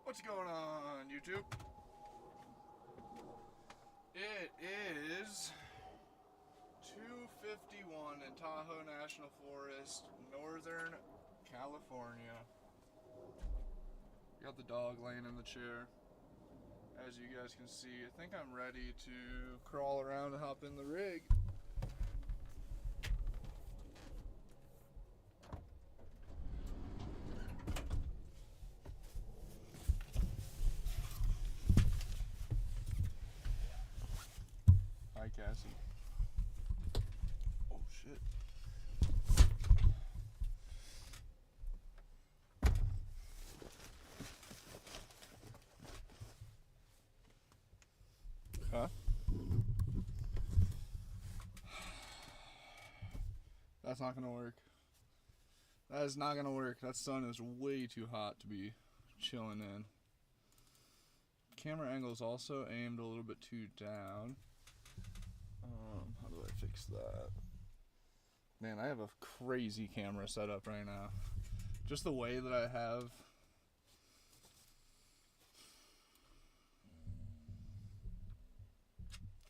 What's going on, YouTube? It is 2:51 in Tahoe National Forest, Northern California. Got the dog laying in the chair. As you guys can see, I think I'm ready to crawl around and hop in the rig. Hi, Cassie. Oh, shit. Huh? That's not gonna work. That is not gonna work. That sun is way too hot to be chilling in. Camera angle is also aimed a little bit too down. How do I fix that? Man, I have a crazy camera setup right now. Just the way that I have.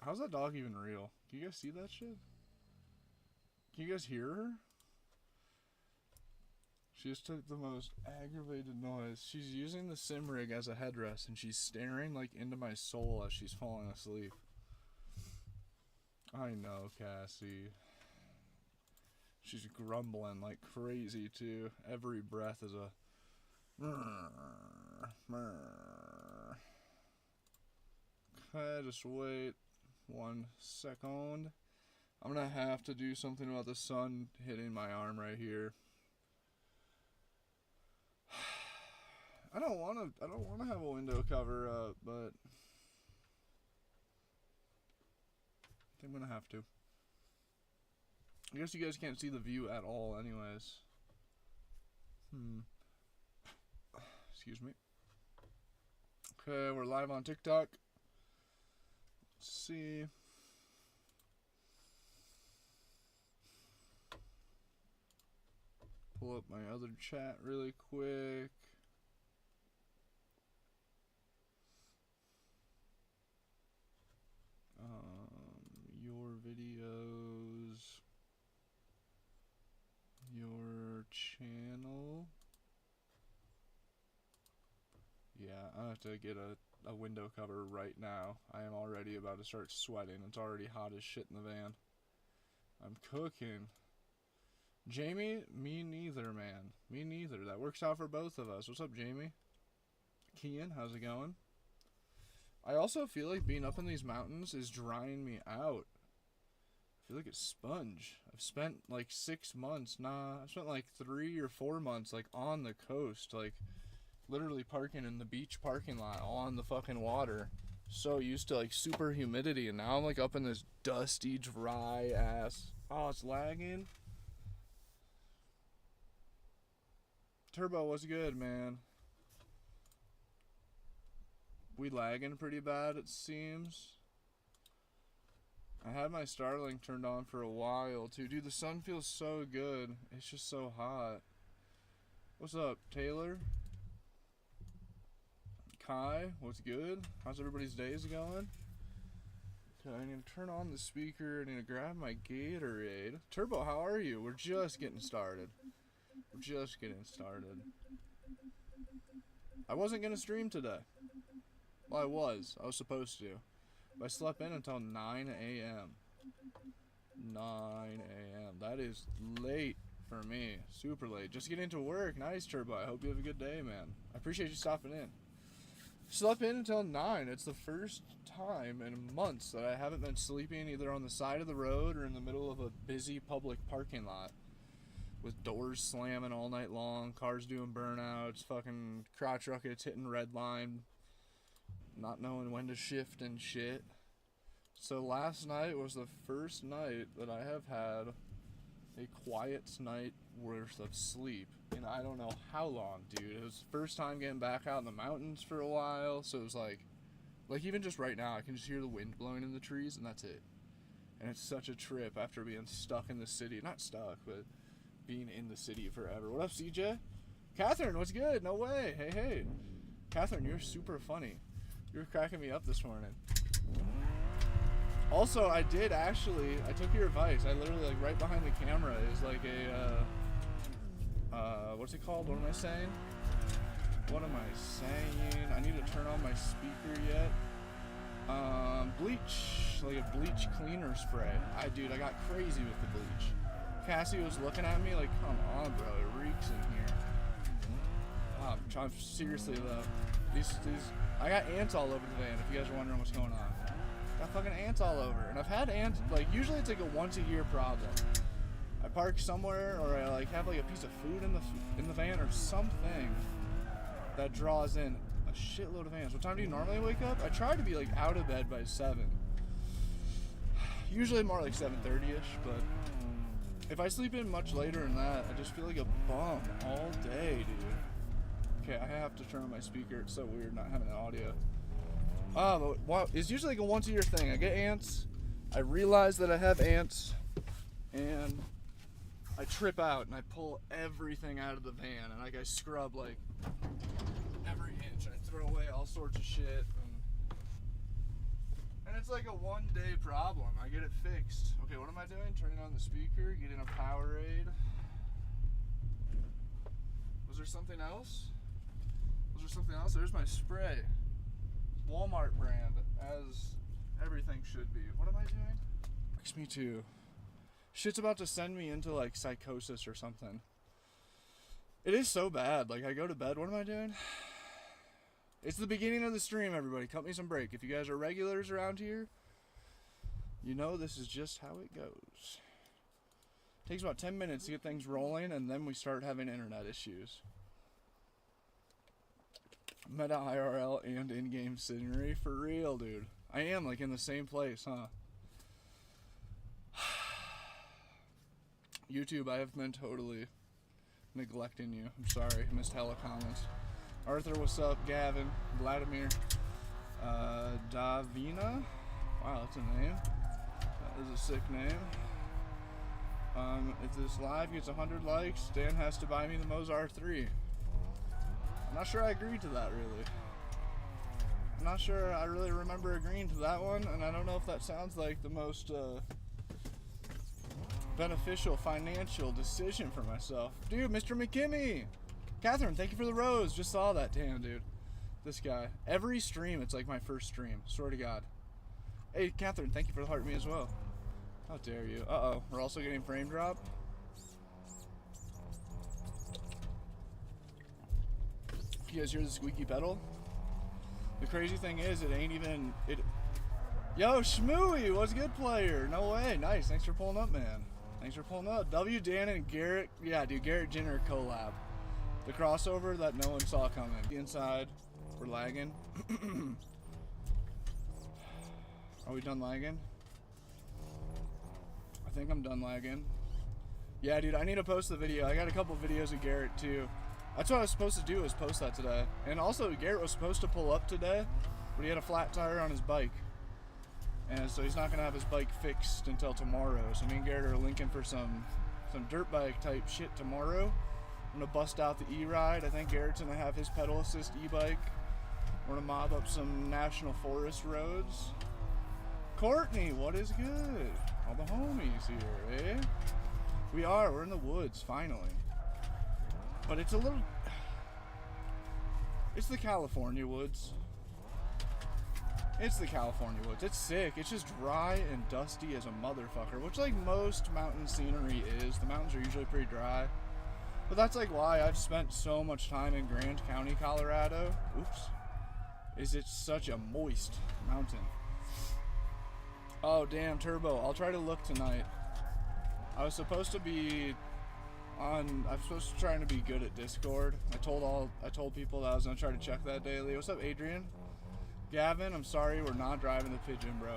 How's that dog even real? Can you guys see that shit? Can you guys hear her? She just took the most aggravated noise. She's using the sim rig as a headrest and she's staring like into my soul as she's falling asleep. I know, Cassie. She's grumbling like crazy too. Every breath is a okay, just wait 1 second. I'm gonna have to do something about the sun hitting my arm right here. I don't wanna have a window cover up, but I think I'm gonna have to. I guess you guys can't see the view at all anyways. Excuse me. Okay, we're live on TikTok. Let's see. Pull up my other chat really quick. Your videos, your channel. Yeah, I have to get a window cover right now. I am already about to start sweating. It's already hot as shit in the van. I'm cooking. Jamie, me neither, man. Me neither. That works out for both of us. What's up, Jamie? Kian, how's it going? I also feel like being up in these mountains is drying me out. I feel like a sponge. I've spent like 6 months. I've spent like 3 or 4 months like on the coast, like literally parking in the beach parking lot on the fucking water. So used to like super humidity, and now I'm like up in this dusty, dry ass. Oh, it's lagging. Turbo, what's good, man? We lagging pretty bad, it seems. I had my Starlink turned on for a while too. Dude, the sun feels so good. It's just so hot. What's up, Taylor? Kai, what's good? How's everybody's days going? Okay, I need to turn on the speaker. I need to grab my Gatorade. Turbo, how are you? We're just getting started. We're just getting started. I wasn't going to stream today. Well, I was supposed to. But I slept in until 9 a.m. 9 a.m. That is late for me. Super late. Just getting to work. Nice, Turbo. I hope you have a good day, man. I appreciate you stopping in. Slept in until 9. It's the first time in months that I haven't been sleeping either on the side of the road or in the middle of a busy public parking lot. With doors slamming all night long, cars doing burnouts, fucking crotch rockets hitting red line, not knowing when to shift and shit. So last night was the first night that I have had a quiet night worth of sleep in I don't know how long, dude. It was the first time getting back out in the mountains for a while, so it was like even just right now I can just hear the wind blowing in the trees and that's it. And it's such a trip after being stuck in the city. Not stuck, but being in the city forever. What up, CJ? Catherine, what's good? No way. Hey. Catherine, you're super funny. You were cracking me up this morning. Also, I took your advice. I literally, like, right behind the camera is like a, what's it called? What am I saying? What am I saying? I need to turn on my speaker yet. Bleach, like a bleach cleaner spray. Dude, I got crazy with the bleach. Cassie was looking at me like, come on, bro, it reeks in here. I'm seriously though. I got ants all over the van, if you guys are wondering what's going on. Got fucking ants all over. And I've had ants, like, usually it's like a once a year problem. I park somewhere, or I like have like a piece of food in the van or something that draws in a shitload of ants. What time do you normally wake up? I try to be like out of bed by 7. Usually more like 7:30ish, but if I sleep in much later than that, I just feel like a bum all day, dude. Okay, I have to turn on my speaker. It's so weird not having an audio. But wow, it's usually like a once a year thing. I get ants, I realize that I have ants, and I trip out and I pull everything out of the van, and like I scrub like every inch. I throw away all sorts of shit, and it's like a one-day problem. I get it fixed. Okay, what am I doing? Turning on the speaker, getting a Powerade. Was there something else? There's my spray. Walmart brand, as everything should be. What am I doing? Makes me too. Shit's about to send me into like psychosis or something. It is so bad. Like, I go to bed. What am I doing? It's the beginning of the stream, everybody. Cut me some break. If you guys are regulars around here, you know this is just how it goes. It takes about 10 minutes to get things rolling, and then we start having internet issues. Meta IRL and in-game scenery. For real, dude. I am like in the same place, huh? YouTube, I have been totally neglecting you. I'm sorry. I missed hella comments. Arthur, what's up? Gavin, Vladimir, Davina. Wow, that's a name. That is a sick name. If this live gets 100 likes, Dan has to buy me the Mozart 3. I'm not sure I agreed to that, really. I'm not sure I really remember agreeing to that one, and I don't know if that sounds like the most beneficial financial decision for myself. Dude, Mr. McKimmy! Catherine, thank you for the rose. Just saw that. Damn, dude. This guy. Every stream, it's like my first stream. Swear to God. Hey, Catherine, thank you for the heart me as well. How dare you. Uh-oh. We're also getting frame drop. You guys hear the squeaky pedal? The crazy thing is, it ain't even... Yo, Shmooey, what's good, player? No way. Nice. Thanks for pulling up, man. Thanks for pulling up. W. Dan and Garrett. Yeah, dude, Garrett Jenner collab. The crossover that no one saw coming. Inside. We're lagging. Are we done lagging? I think I'm done lagging. Yeah, dude, I need to post the video. I got a couple videos of Garrett, too. That's what I was supposed to do, is post that today. And also, Garrett was supposed to pull up today, but he had a flat tire on his bike. And so he's not going to have his bike fixed until tomorrow. So me and Garrett are linking for some dirt bike type shit tomorrow. I'm going to bust out the e-ride. I think Garrett's going to have his pedal assist e-bike. We're going to mob up some national forest roads. Courtney, what is good? All the homies here, eh? We're in the woods, finally. But it's a little... It's the California woods. It's the California woods. It's sick. It's just dry and dusty as a motherfucker, which like most mountain scenery is. The mountains are usually pretty dry. But that's like why I've spent so much time in Grand County, Colorado. Oops. Is it's such a moist mountain. Oh, damn, Turbo. I'll try to look tonight. I was supposed to try to be good at Discord. I told people that I was gonna try to check that daily. What's up, Adrian? Gavin, I'm sorry we're not driving the Pigeon, bro.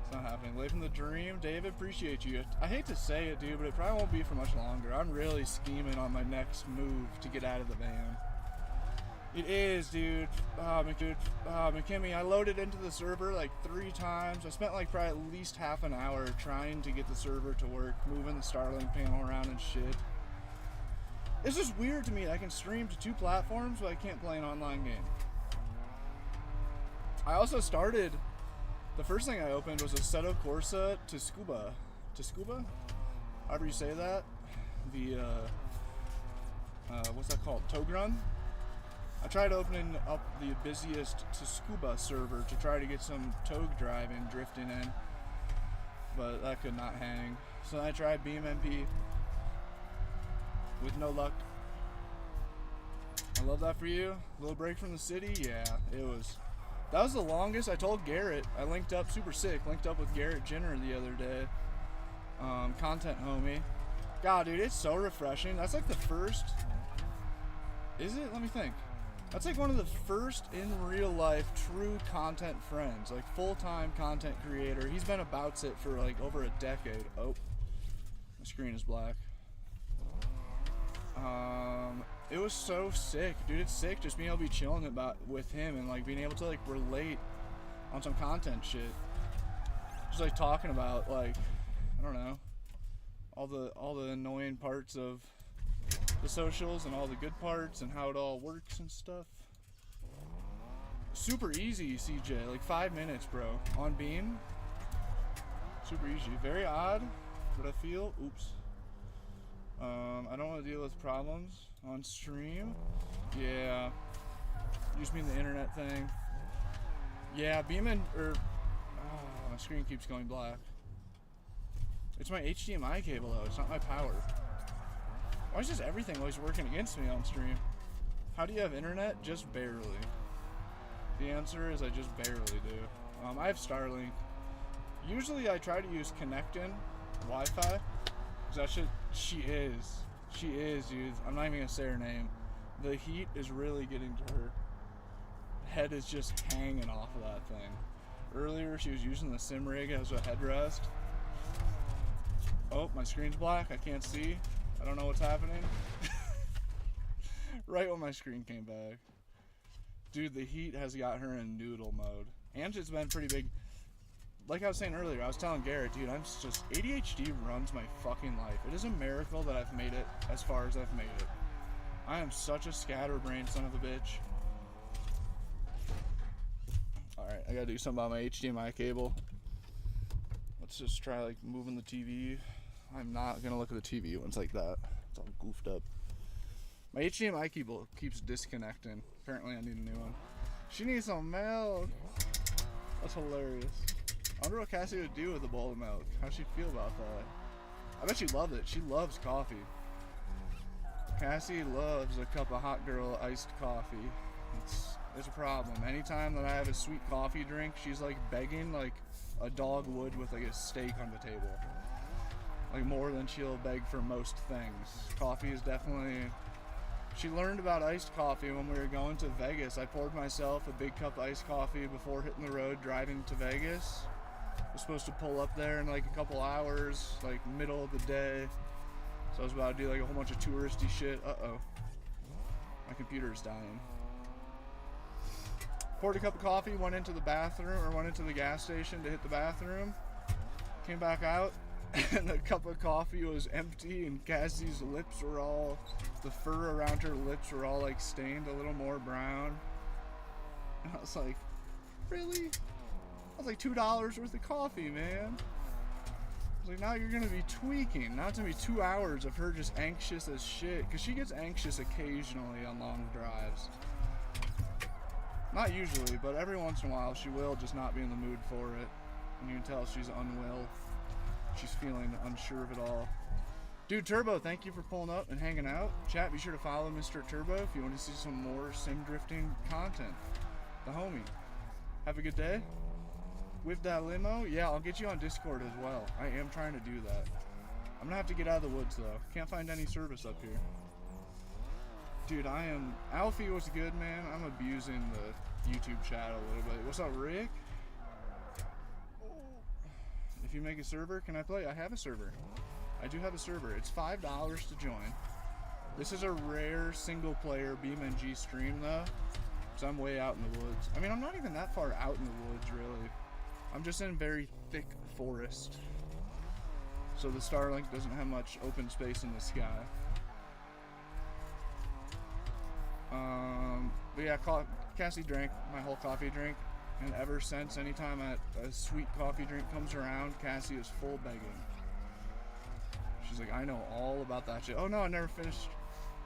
It's not happening. Living the dream. David, appreciate you. I hate to say it, dude, but it probably won't be for much longer. I'm really scheming on my next move to get out of the van. It is, dude. McKimmy, I loaded into the server like 3 times. I spent like probably at least half an hour trying to get the server to work, moving the Starlink panel around and shit. It's just weird to me. I can stream to 2 platforms, but I can't play an online game. I also started, the first thing I opened was Assetto Corsa to Scuba. To Scuba? However you say that. The, what's that called? Togrun? I tried opening up the busiest to Scuba server to try to get some Tog driving, drifting in, but that could not hang. So I tried BeamNG with no luck. I love that for you. A little break from the city, yeah, it was. That was the longest. I told Garrett, I linked up, super sick, linked up with Garrett Jenner the other day. Content homie. God, dude, it's so refreshing. That's like the first, is it? Let me think. That's like one of the first in real life true content friends, like full-time content creator. He's been about it for like over a decade. Oh, my screen is black. It was so sick, dude. It's sick just being able to be chilling with him and like being able to like relate on some content shit. Just like talking about like, I don't know, all the annoying parts of the socials and all the good parts and how it all works and stuff. Super easy, CJ, like 5 minutes, bro, on Beam. Super easy. Very odd, but I feel, oops. I don't want to deal with problems on stream. Yeah. You just mean the internet thing. Yeah, oh, my screen keeps going black. It's my HDMI cable though, it's not my power. Why is just everything always working against me on stream? How do you have internet? Just barely. The answer is I just barely do. I have Starlink. Usually I try to use Connectin Wi-Fi. Cause that shit, she is, dude. I'm not even gonna say her name. The heat is really getting to her. Head is just hanging off of that thing. Earlier she was using the sim rig as a headrest. Oh, my screen's black, I can't see. I don't know what's happening. Right when my screen came back. Dude, the heat has got her in noodle mode. And it's been pretty big. Like I was saying earlier, I was telling Garrett, dude, I'm just, ADHD runs my fucking life. It is a miracle that I've made it as far as I've made it. I am such a scatterbrained son of a bitch. Alright, I gotta do something about my HDMI cable. Let's just try like moving the TV. I'm not gonna look at the TV when it's like that. It's all goofed up. My HDMI cable keeps disconnecting. Apparently I need a new one. She needs some milk. That's hilarious. I wonder what Cassie would do with a bowl of milk. How she'd feel about that. I bet she'd love it. She loves coffee. Cassie loves a cup of hot girl iced coffee. It's a problem. Anytime that I have a sweet coffee drink, she's like begging like a dog would with like a steak on the table. Like more than she'll beg for most things. Coffee is definitely... She learned about iced coffee when we were going to Vegas. I poured myself a big cup of iced coffee before hitting the road driving to Vegas. I was supposed to pull up there in like a couple hours, like middle of the day. So I was about to do like a whole bunch of touristy shit. Uh-oh. My computer's dying. Poured a cup of coffee, went into the bathroom, or went into the gas station to hit the bathroom. Came back out, and the cup of coffee was empty, and Cassie's lips were all, the fur around her lips were all like stained a little more brown. And I was like, really? That was like $2 worth of coffee, man. I was like, now you're gonna be tweaking. Now it's gonna be 2 hours of her just anxious as shit, because she gets anxious occasionally on long drives. Not usually, but every once in a while she will just not be in the mood for it. And you can tell she's unwell. She's feeling unsure of it all. Dude, Turbo, thank you for pulling up and hanging out. Chat, be sure to follow Mr. Turbo if you want to see some more sim drifting content. The homie. Have a good day. With that limo, yeah, I'll get you on Discord as well. I am trying to do that. I'm gonna have to get out of the woods though. Can't find any service up here. Dude, Alfie was good, man. I'm abusing the YouTube chat a little bit. What's up, Rick? If you make a server, can I play? I have a server. I do have a server. It's $5 to join. This is a rare single-player BeamNG stream, though, so I'm way out in the woods. I mean, I'm not even that far out in the woods, really. I'm just in very thick forest, so the Starlink doesn't have much open space in the sky. But yeah, Cassie drank my whole coffee drink, and ever since, anytime a sweet coffee drink comes around, Cassie is full begging. She's like, I know all about that shit. Oh no, I never finished.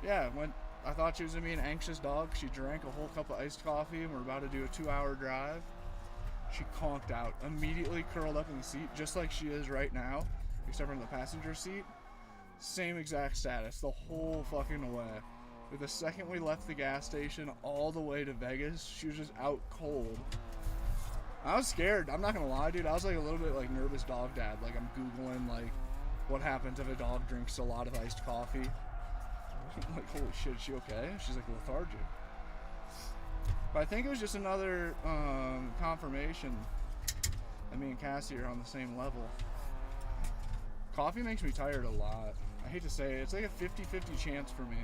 Yeah, when I thought she was gonna be an anxious dog, she drank a whole cup of iced coffee, and we're about to do a 2-hour drive. She conked out, immediately curled up in the seat, just like she is right now, except for in the passenger seat. Same exact status, the whole fucking way. But the second we left the gas station all the way to Vegas, she was just out cold. I was scared, I'm not gonna lie, dude. I was like a little bit like nervous dog dad. Like I'm Googling like what happens if a dog drinks a lot of iced coffee. I'm like, holy shit, is she okay? She's like lethargic. But I think it was just another confirmation that me and Cassie are on the same level. Coffee makes me tired a lot. I hate to say it, it's like a 50-50 chance for me.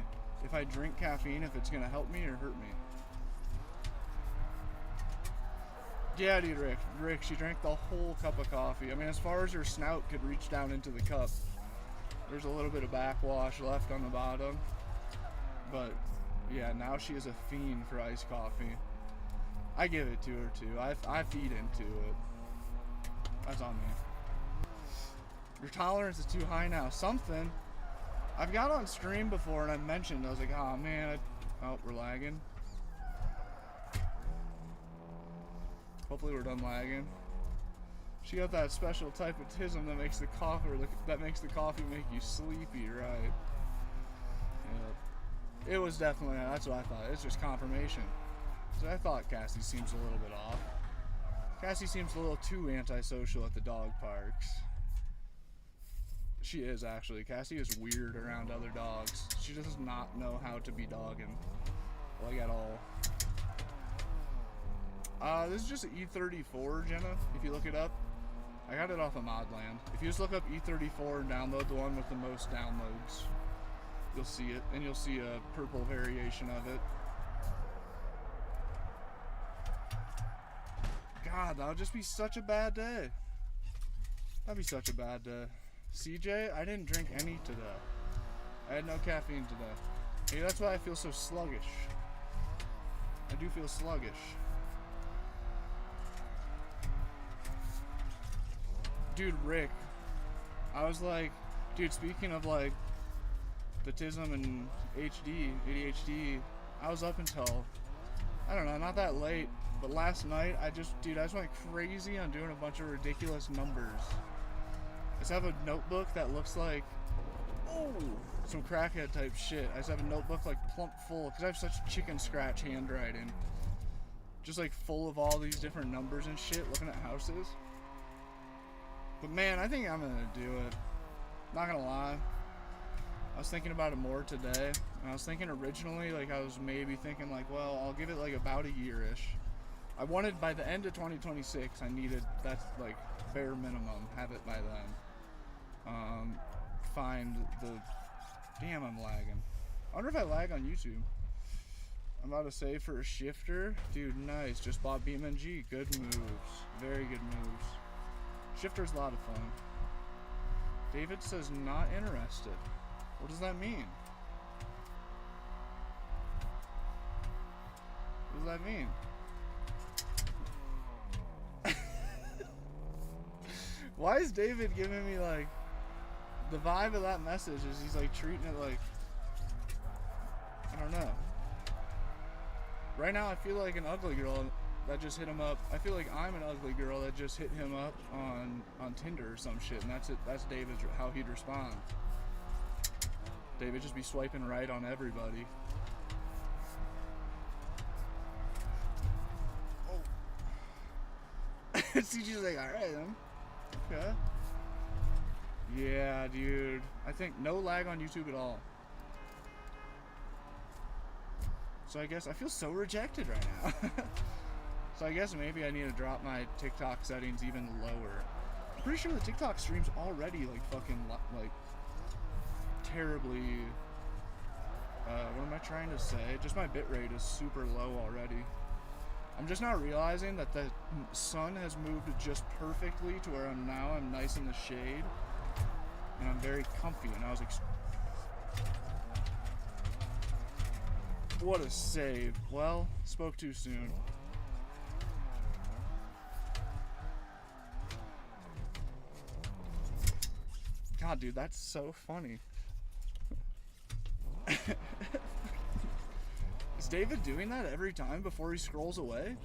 If I drink caffeine, if it's gonna help me or hurt me. Yeah, dude, Rick, she drank the whole cup of coffee. I mean, as far as her snout could reach down into the cup. There's a little bit of backwash left on the bottom. But, yeah, now she is a fiend for iced coffee. I give it to her, too. I feed into it. That's on me. Your tolerance is too high now. Something. I've got on stream before and I mentioned, I was like, oh man, oh, we're lagging. Hopefully we're done lagging. She got that special type of tism that makes the coffee, make you sleepy, right? Yeah. It was definitely, that's what I thought. It's just confirmation. So I thought Cassie seems a little bit off. Cassie seems a little too antisocial at the dog parks. She is, actually. Cassie is weird around other dogs. She does not know how to be dogging. Like, at all. This is just an E34, Jenna, if you look it up. I got it off of Modland. If you just look up E34 and download the one with the most downloads, you'll see it, and you'll see a purple variation of it. God, that would just be such a bad day. That'd be such a bad day. CJ, I didn't drink any today. I had no caffeine today. Hey, that's why I feel so sluggish. I do feel sluggish. Dude, Rick, I was like, dude, speaking of like the autism and ADHD, I was up until, I don't know, not that late, but last night I just went crazy on doing a bunch of ridiculous numbers. I just have a notebook that looks like, oh, some crackhead type shit. I just have a notebook like plump full, because I have such chicken scratch handwriting. Just like full of all these different numbers and shit, looking at houses. But man, I think I'm gonna do it. Not gonna lie. I was thinking about it more today. And I was thinking originally, like I was maybe thinking like, well, I'll give it like about a year-ish. I wanted by the end of 2026, I needed, that's like bare minimum, have it by then. Find the, damn, I'm lagging. I wonder if I lag on YouTube. I'm about to say for a shifter. Dude, nice, just bought BeamNG, good moves, very good moves. Shifter's a lot of fun. David says not interested. What does that mean? What does that mean? Why is David giving me like, the vibe of that message is he's like treating it like, I don't know. Right now I feel like an ugly girl that just hit him up. I feel like I'm an ugly girl that just hit him up on Tinder or some shit, and that's it. That's David's, how he'd respond. David just be swiping right on everybody. Oh. CG's like, alright then. Okay. Yeah, dude. I think no lag on YouTube at all. So I guess I feel so rejected right now. So I guess maybe I need to drop my TikTok settings even lower. I'm pretty sure the TikTok stream's already like fucking like terribly, what am I trying to say? Just my bitrate is super low already. I'm just not realizing that the sun has moved just perfectly to where I'm nice in the shade. And I'm very comfy, and I was like, What a save. Well, spoke too soon. God, dude, that's so funny. Is David doing that every time before he scrolls away?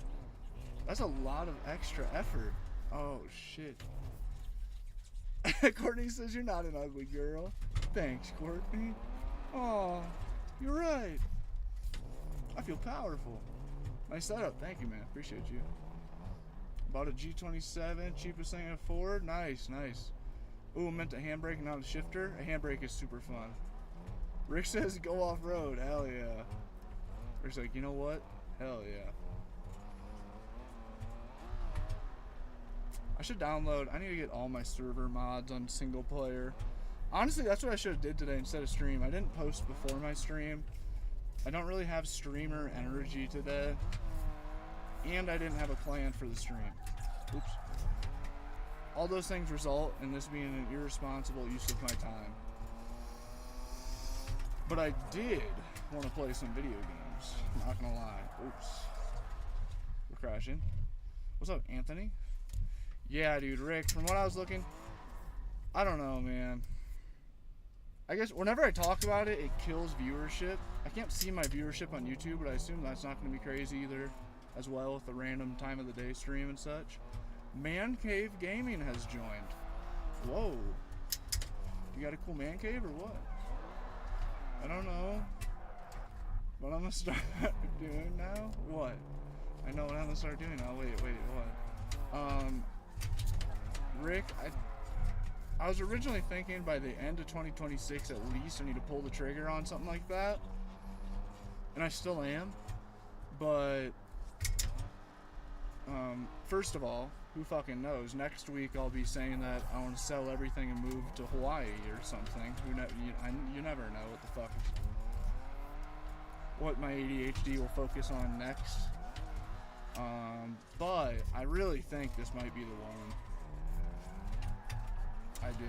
That's a lot of extra effort. Oh, shit. Courtney says you're not an ugly girl. Thanks, Courtney. Aw, you're right. I feel powerful. Nice setup. Thank you, man. Appreciate you. Bought a G27, cheapest thing I could afford. Nice, nice. Ooh, meant a handbrake, not a shifter. A handbrake is super fun. Rick says go off-road. Hell yeah. Rick's like, you know what? Hell yeah. I should download. I need to get all my server mods on single player. Honestly, that's what I should have did today instead of stream. I didn't post before my stream. I don't really have streamer energy today. And I didn't have a plan for the stream. Oops. All those things result in this being an irresponsible use of my time. But I did want to play some video games. Not gonna lie. Oops. We're crashing. What's up, Anthony? Yeah, dude, Rick, from what I was looking, I don't know, man. I guess whenever I talk about it, it kills viewership. I can't see my viewership on YouTube, but I assume that's not going to be crazy either, as well with the random time of the day stream and such. Man Cave Gaming has joined. Whoa. You got a cool man cave or what? I don't know. What I'm going to start doing now? What? I know what I'm going to start doing now. Wait, what? Rick, I was originally thinking by the end of 2026 at least I need to pull the trigger on something like that. And I still am. But, first of all, who fucking knows? Next week I'll be saying that I want to sell everything and move to Hawaii or something. You never know what the fuck, what my ADHD will focus on next. But I really think this might be the one. I do.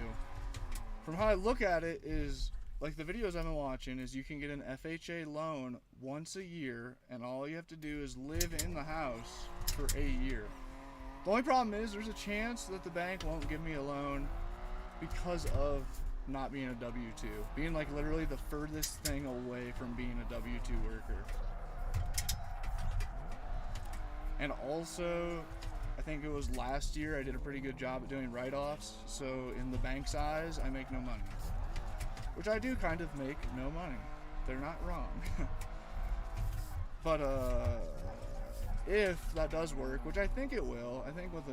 From how I look at it is, like the videos I've been watching, is you can get an FHA loan once a year, and all you have to do is live in the house for a year. The only problem is there's a chance that the bank won't give me a loan because of not being a W-2. Being like literally the furthest thing away from being a W-2 worker. And also, I think it was last year I did a pretty good job at doing write-offs, so in the bank's eyes, I make no money. Which I do kind of make no money. They're not wrong. But, if that does work, which I think it will, I think with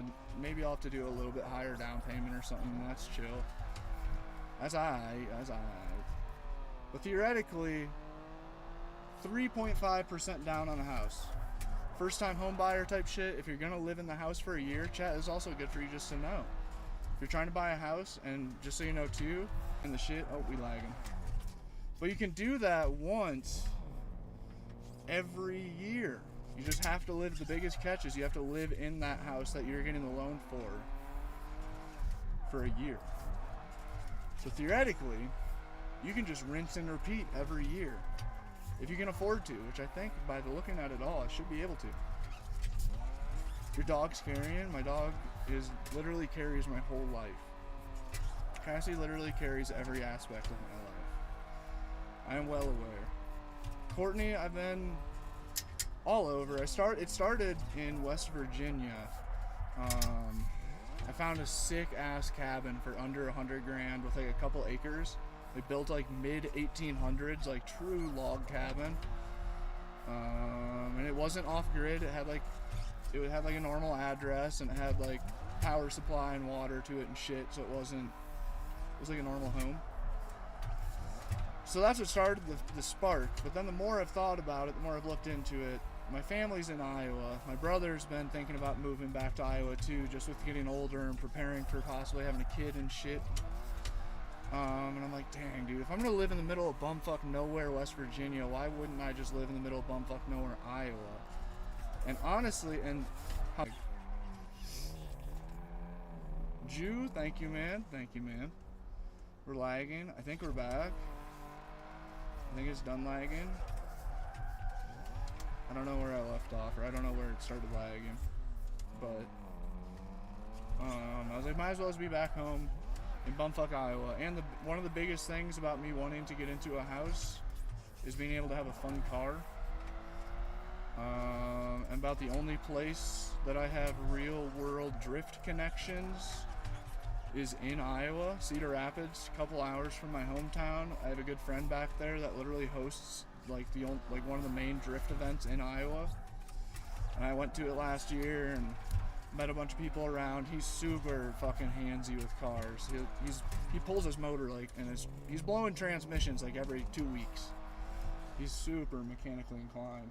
maybe I'll have to do a little bit higher down payment or something, that's chill. That's alright. But theoretically, 3.5% down on a house. First time home buyer type shit, if you're gonna live in the house for a year, chat, is also good for you just to know. If you're trying to buy a house, and just so you know too, and the shit, oh, we lagging. But you can do that once every year. You just have to live, the biggest catch is you have to live in that house that you're getting the loan for a year. So theoretically, you can just rinse and repeat every year. If you can afford to, which I think by the looking at it all, I should be able to. Your dog's carrying? My dog literally carries my whole life. Cassie literally carries every aspect of my life. I am well aware. Courtney, I've been all over. It started in West Virginia. I found a sick ass cabin for under 100 grand with like a couple acres. They built like mid 1800s, like true log cabin. And it wasn't off grid. It had like a normal address, and it had like power supply and water to it and shit. So it was like a normal home. So that's what started the spark. But then the more I've thought about it, the more I've looked into it. My family's in Iowa. My brother's been thinking about moving back to Iowa too, just with getting older and preparing for possibly having a kid and shit. And I'm like, dang, dude, if I'm gonna live in the middle of bumfuck nowhere, West Virginia, why wouldn't I just live in the middle of bumfuck nowhere, Iowa? And honestly, Jew, thank you, man. We're lagging. I think we're back. I think it's done lagging. I don't know where I left off, or I don't know where it started lagging. But I was like, might as well just be back home in bumfuck Iowa. And one of the biggest things about me wanting to get into a house is being able to have a fun car. And about the only place that I have real world drift connections is in Iowa, Cedar Rapids, a couple hours from my hometown. I have a good friend back there that literally hosts like one of the main drift events in Iowa. And I went to it last year and met a bunch of people around. He's super fucking handsy with cars. He pulls his motor like, and he's blowing transmissions like every 2 weeks. He's super mechanically inclined.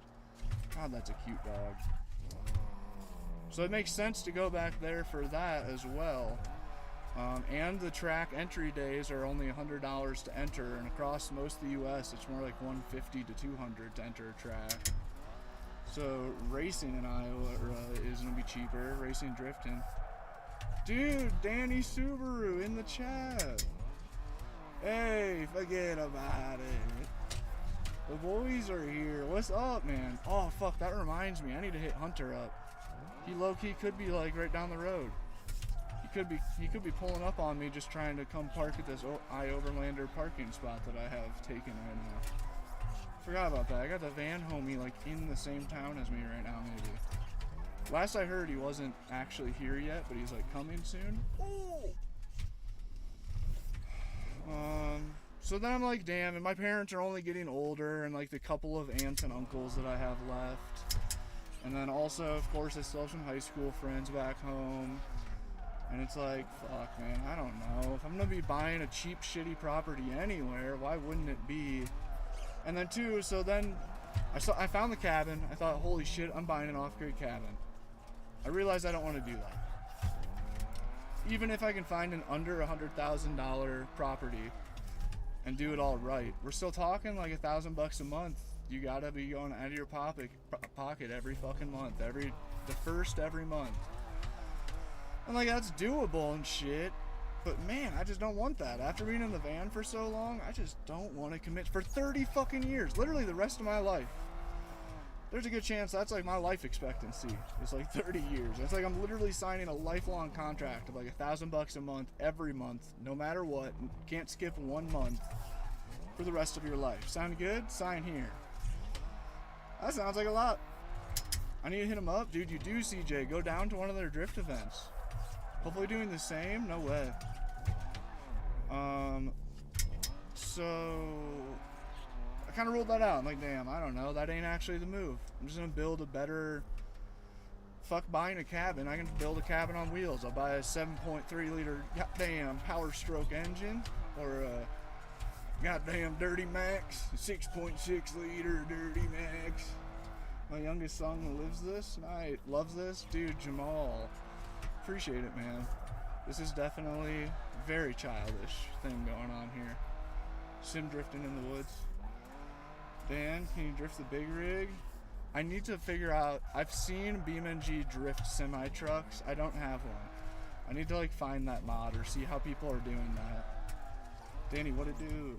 God, that's a cute dog. So it makes sense to go back there for that as well. And the track entry days are only $100 to enter, and across most of the U.S. it's more like $150 to $200 to enter a track. So racing in Iowa is going to be cheaper. Racing drifting. Dude, Danny Subaru in the chat. Hey, forget about it. The boys are here. What's up, man? Oh, fuck, that reminds me. I need to hit Hunter up. He low-key could be like right down the road. He could be pulling up on me just trying to come park at this iOverlander parking spot that I have taken right now. Forgot about that. I got the van homie like in the same town as me right now, maybe. Last I heard, he wasn't actually here yet, but he's like coming soon. So then I'm like, damn, and my parents are only getting older, and like the couple of aunts and uncles that I have left. And then also, of course, I still have some high school friends back home. And it's like, fuck, man, I don't know. If I'm going to be buying a cheap, shitty property anywhere, why wouldn't it be? And then, too, so then I found the cabin. I thought, holy shit, I'm buying an off-grid cabin. I realized I don't want to do that. Even if I can find an under $100,000 property and do it all right, we're still talking like $1,000 a month. You got to be going out of your pocket every fucking month, the first every month. I'm like, that's doable and shit, but man, I just don't want that. After being in the van for so long, I just don't want to commit for 30 fucking years, literally the rest of my life. There's a good chance that's like my life expectancy. It's like 30 years. It's like I'm literally signing a lifelong contract of like $1,000 a month every month, no matter what. Can't skip 1 month for the rest of your life. Sound good? Sign here. That sounds like a lot. I need to hit him up, dude. You do, CJ. Go down to one of their drift events. Hopefully doing the same? No way. So I kind of ruled that out. I'm like, damn, I don't know. That ain't actually the move. I'm just going to build a better... Fuck buying a cabin. I can build a cabin on wheels. I'll buy a 7.3 liter goddamn Power Stroke engine or a goddamn Dirty Max, 6.6 liter Dirty Max. My youngest son loves this. Dude, Jamal. Appreciate it, man. This is definitely a very childish thing going on here. Sim drifting in the woods. Dan, can you drift the big rig? I need to figure out, I've seen BeamNG drift semi trucks. I don't have one. I need to like find that mod or see how people are doing that. Danny, what it do?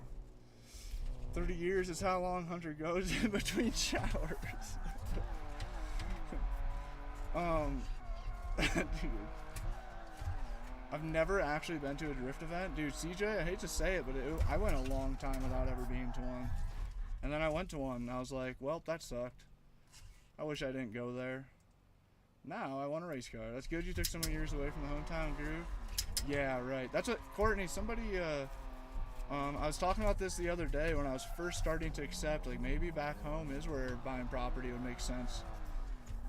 30 years is how long Hunter goes in between showers. Dude. I've never actually been to a drift event. Dude, CJ, I hate to say it, but I went a long time without ever being to one. And then I went to one, and I was like, well, that sucked. I wish I didn't go there. Now I want a race car. That's good you took so many years away from the hometown groove. Yeah, right. That's what, Courtney, somebody, I was talking about this the other day when I was first starting to accept, like, maybe back home is where buying property would make sense.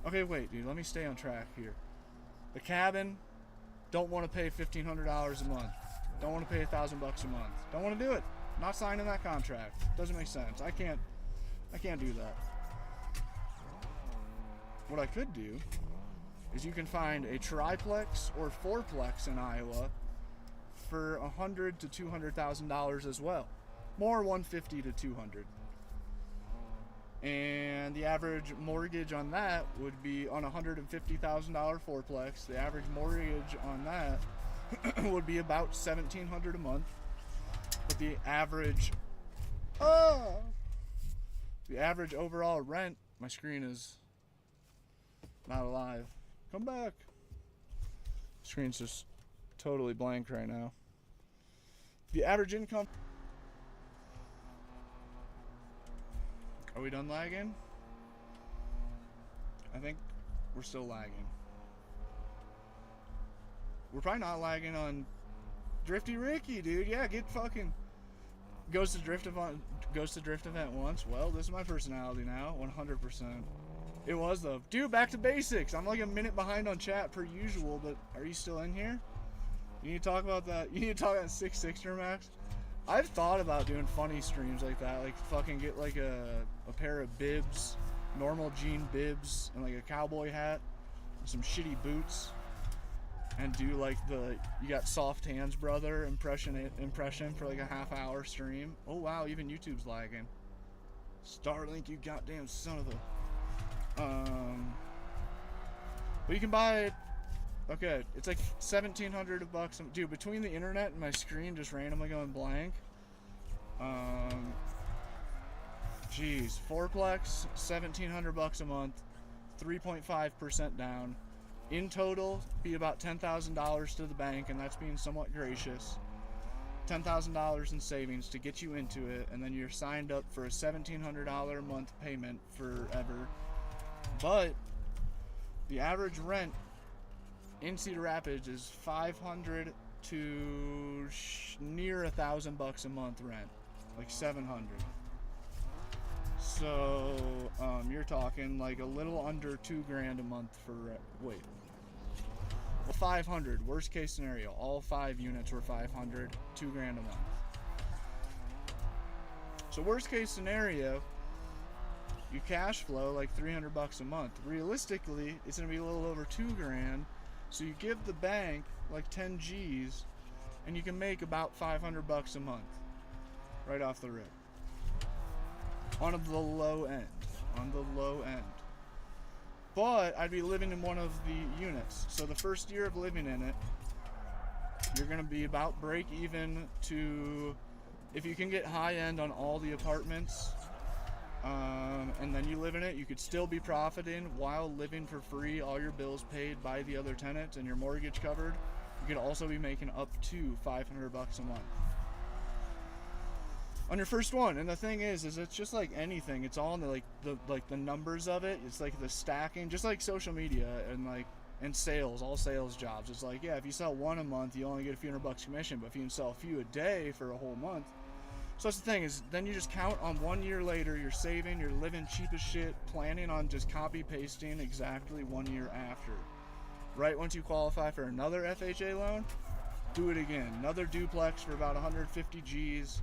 Okay, wait, dude, let me stay on track here. The cabin, don't want to pay $1,500 a month. Don't want to pay $1,000 a month. Don't want to do it. Not signing that contract. Doesn't make sense. I can't do that. What I could do is you can find a triplex or fourplex in Iowa for $100,000 to $200,000 as well. More $150,000 to $200,000. And the average mortgage on that would be on a $150,000 fourplex. The average mortgage on that would be about $1,700 a month. But the average overall rent My screen is not alive. Come back. Screen's just totally blank right now. The average income. Are we done lagging? I think we're still lagging. We're probably not lagging on Drifty Ricky, dude. Yeah, get fucking goes to drift event once. Well, this is my personality now, 100%. It was though. Dude, back to basics. I'm like a minute behind on chat per usual, but are you still in here? You need to talk about that. You need to talk about 6-6er max. I've thought about doing funny streams like that, like fucking get like a pair of bibs, normal jean bibs, and like a cowboy hat, and some shitty boots, and do like the "you got soft hands, brother" impression for like a half-hour stream. Oh wow, even YouTube's lagging. Starlink, you goddamn son of a. But you can buy it. Okay, it's like $1,700 dude, between the internet and my screen just randomly going blank. Geez, 4plex, $1,700 a month, 3.5% down. In total, be about $10,000 to the bank, and that's being somewhat gracious. $10,000 in savings to get you into it, and then you're signed up for a $1,700 a month payment forever. But the average rent in Cedar Rapids is $500 to near $1,000 a month rent, like $700. So you're talking like a little under $2,000 a month for rent. Wait, well, 500. Worst case scenario, all 5 units were 500, $2,000 a month. So worst case scenario, you cash flow like $300 a month. Realistically, it's gonna be a little over $2,000. So you give the bank like 10 G's, and you can make about $500 a month, right off the rip. On the low end, But I'd be living in one of the units. So the first year of living in it, you're gonna be about break even to, if you can get high end on all the apartments, and then you live in it, you could still be profiting while living for free, all your bills paid by the other tenants and your mortgage covered. You could also be making up to $500 a month on your first one. And the thing is it's just like anything. It's all in the numbers of it. It's like the stacking, just like social media and sales, all sales jobs. It's like, yeah, if you sell one a month, you only get a few $100 commission, but if you can sell a few a day for a whole month. So that's the thing, is then you just count on 1 year later, you're saving, you're living cheap as shit, planning on just copy pasting exactly 1 year after. Right once you qualify for another FHA loan, do it again. Another duplex for about 150 G's.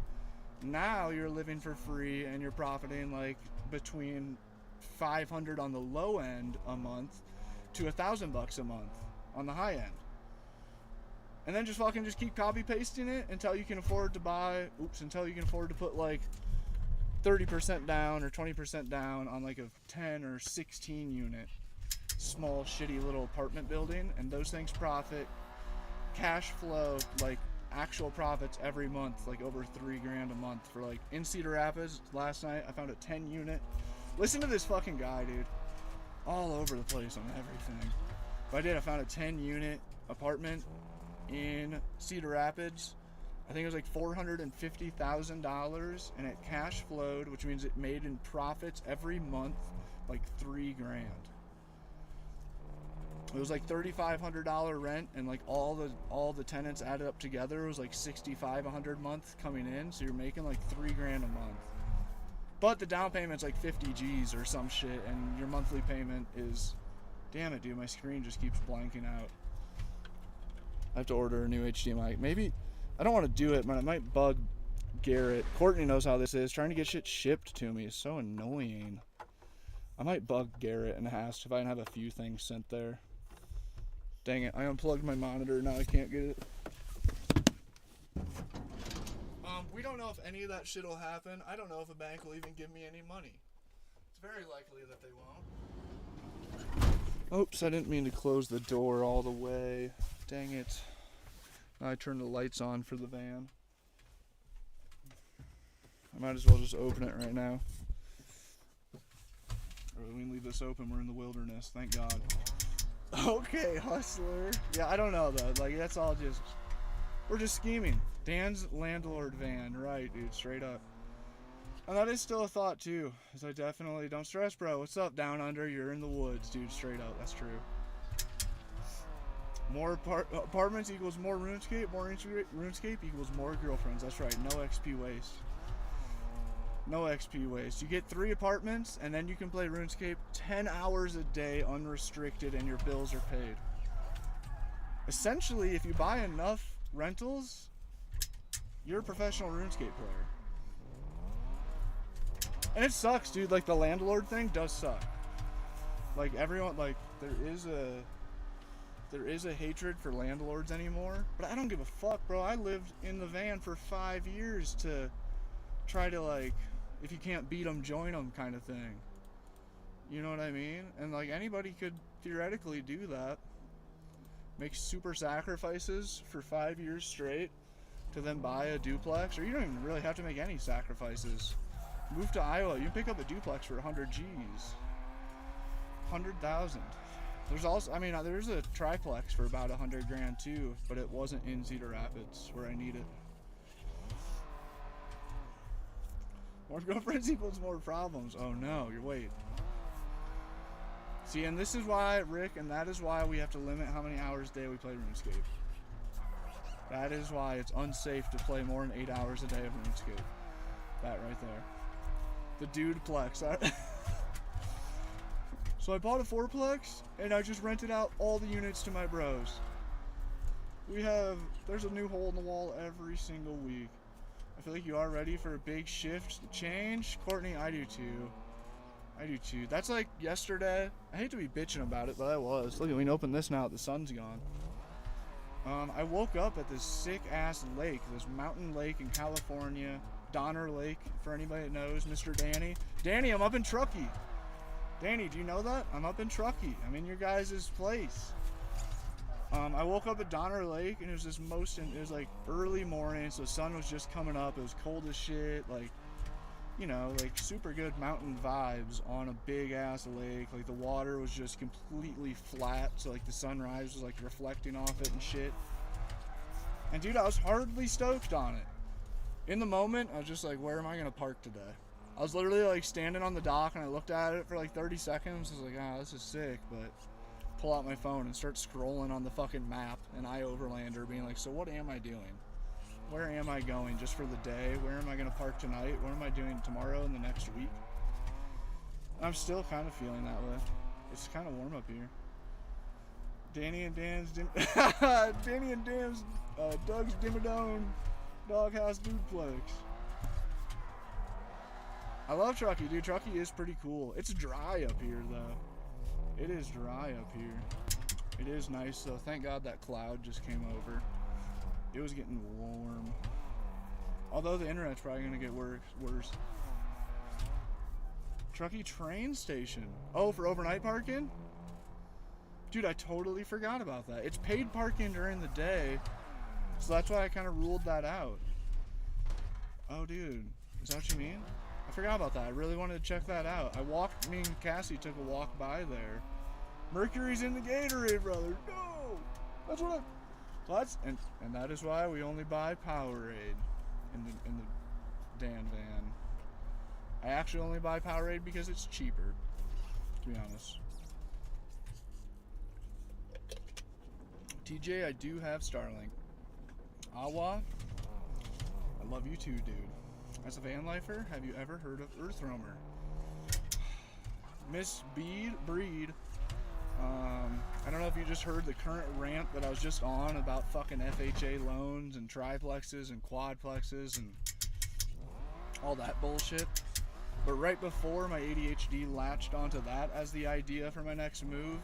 Now you're living for free and you're profiting like between $500 on the low end a month to $1,000 a month on the high end. And then just keep copy pasting it until you can afford to put like 30% down or 20% down on like a 10 or 16 unit small shitty little apartment building, and those things profit cash flow, like actual profits every month, like over $3,000 a month. For like in Cedar Rapids last night, I found a 10 unit. Listen to this fucking guy, dude, all over the place on everything. But I found a 10 unit apartment in Cedar Rapids. I think it was like $450,000, and it cash flowed, which means it made in profits every month like $3,000. It was like $3,500 rent, and like all the tenants added up together, it was like $6,500 a month coming in. So you're making like $3,000 a month. But the down payment's like 50 G's or some shit, and your monthly payment is, damn it, dude, my screen just keeps blanking out. I have to order a new HDMI. Maybe, I don't want to do it, but it might bug Garrett. Courtney knows how this is. Trying to get shit shipped to me is so annoying. I might bug Garrett and ask if I can have a few things sent there. Dang it, I unplugged my monitor, now I can't get it. We don't know if any of that shit will happen. I don't know if a bank will even give me any money. It's very likely that they won't. Oops, I didn't mean to close the door all the way. Dang it. Now I turned the lights on for the van. I might as well just open it right now. We can leave this open. We're in the wilderness. Thank God. Okay, hustler. Yeah, I don't know though. Like that's all just. We're just scheming. Dan's landlord van, right, dude? Straight up. And that is still a thought too. Cause I definitely don't stress, bro. What's up, down under? You're in the woods, dude. Straight up. That's true. More apartments equals more RuneScape. More RuneScape equals more girlfriends. That's right. No XP waste. No XP waste. You get 3 apartments, and then you can play RuneScape 10 hours a day unrestricted, and your bills are paid. Essentially, if you buy enough rentals, you're a professional RuneScape player. And it sucks, dude. Like, the landlord thing does suck. Like, everyone, like, there is a hatred for landlords anymore, but I don't give a fuck, bro. I lived in the van for 5 years to try to, like, if you can't beat them, join them kind of thing. You know what I mean? And, like, anybody could theoretically do that. Make super sacrifices for 5 years straight to then buy a duplex, or you don't even really have to make any sacrifices. Move to Iowa, you can pick up a duplex for 100 G's. 100,000. There's also, I mean, there's a triplex for about 100 grand too, but it wasn't in Cedar Rapids where I need it. More girlfriends equals more problems. Oh no, you're wait. See, and this is why, Rick, and that is why we have to limit how many hours a day we play RuneScape. That is why it's unsafe to play more than 8 hours a day of RuneScape. That right there. The dudeplex. So I bought a 4-plex, and I just rented out all the units to my bros. There's a new hole in the wall every single week. I feel like you are ready for a big shift change. Courtney, I do too. I do too. That's like yesterday. I hate to be bitching about it, but I was. Look, we can open this now that the sun's gone. I woke up at this sick-ass lake, this mountain lake in California. Donner Lake, for anybody that knows. Mr. Danny. Danny, I'm up in Truckee. Danny, do you know that? I'm up in Truckee. I'm in your guys' place. I woke up at Donner Lake, and it was it was like early morning, so the sun was just coming up. It was cold as shit, like, you know, like super good mountain vibes on a big ass lake. Like the water was just completely flat, so like the sunrise was like reflecting off it and shit. And dude, I was hardly stoked on it. In the moment, I was just like, where am I gonna park today? I was literally like standing on the dock, and I looked at it for like 30 seconds. I was like, ah, this is sick, but pull out my phone and start scrolling on the fucking map and iOverlander, being like, so what am I doing? Where am I going just for the day? Where am I gonna park tonight? What am I doing tomorrow and the next week? I'm still kind of feeling that way. It's kind of warm up here. Danny and Dan's Doug's Dimmadome Doghouse Duplex. I love Truckee, dude. Truckee is pretty cool. It's dry up here, though. It is dry up here. It is nice, though. Thank God that cloud just came over. It was getting warm. Although the internet's probably going to get worse. Truckee train station. Oh, for overnight parking? Dude, I totally forgot about that. It's paid parking during the day, so that's why I kind of ruled that out. Oh, dude. Is that what you mean? I forgot about that. I really wanted to check that out. Me and Cassie took a walk by there. Mercury's in the Gatorade, brother. No! That's what and that is why we only buy Powerade in the Dan van. I actually only buy Powerade because it's cheaper, to be honest. TJ, I do have Starlink. Awa, I love you too, dude. As a van lifer, have you ever heard of Earthroamer? Miss Breed. I don't know if you just heard the current rant that I was just on about fucking FHA loans and triplexes and quadplexes and all that bullshit. But right before my ADHD latched onto that as the idea for my next move,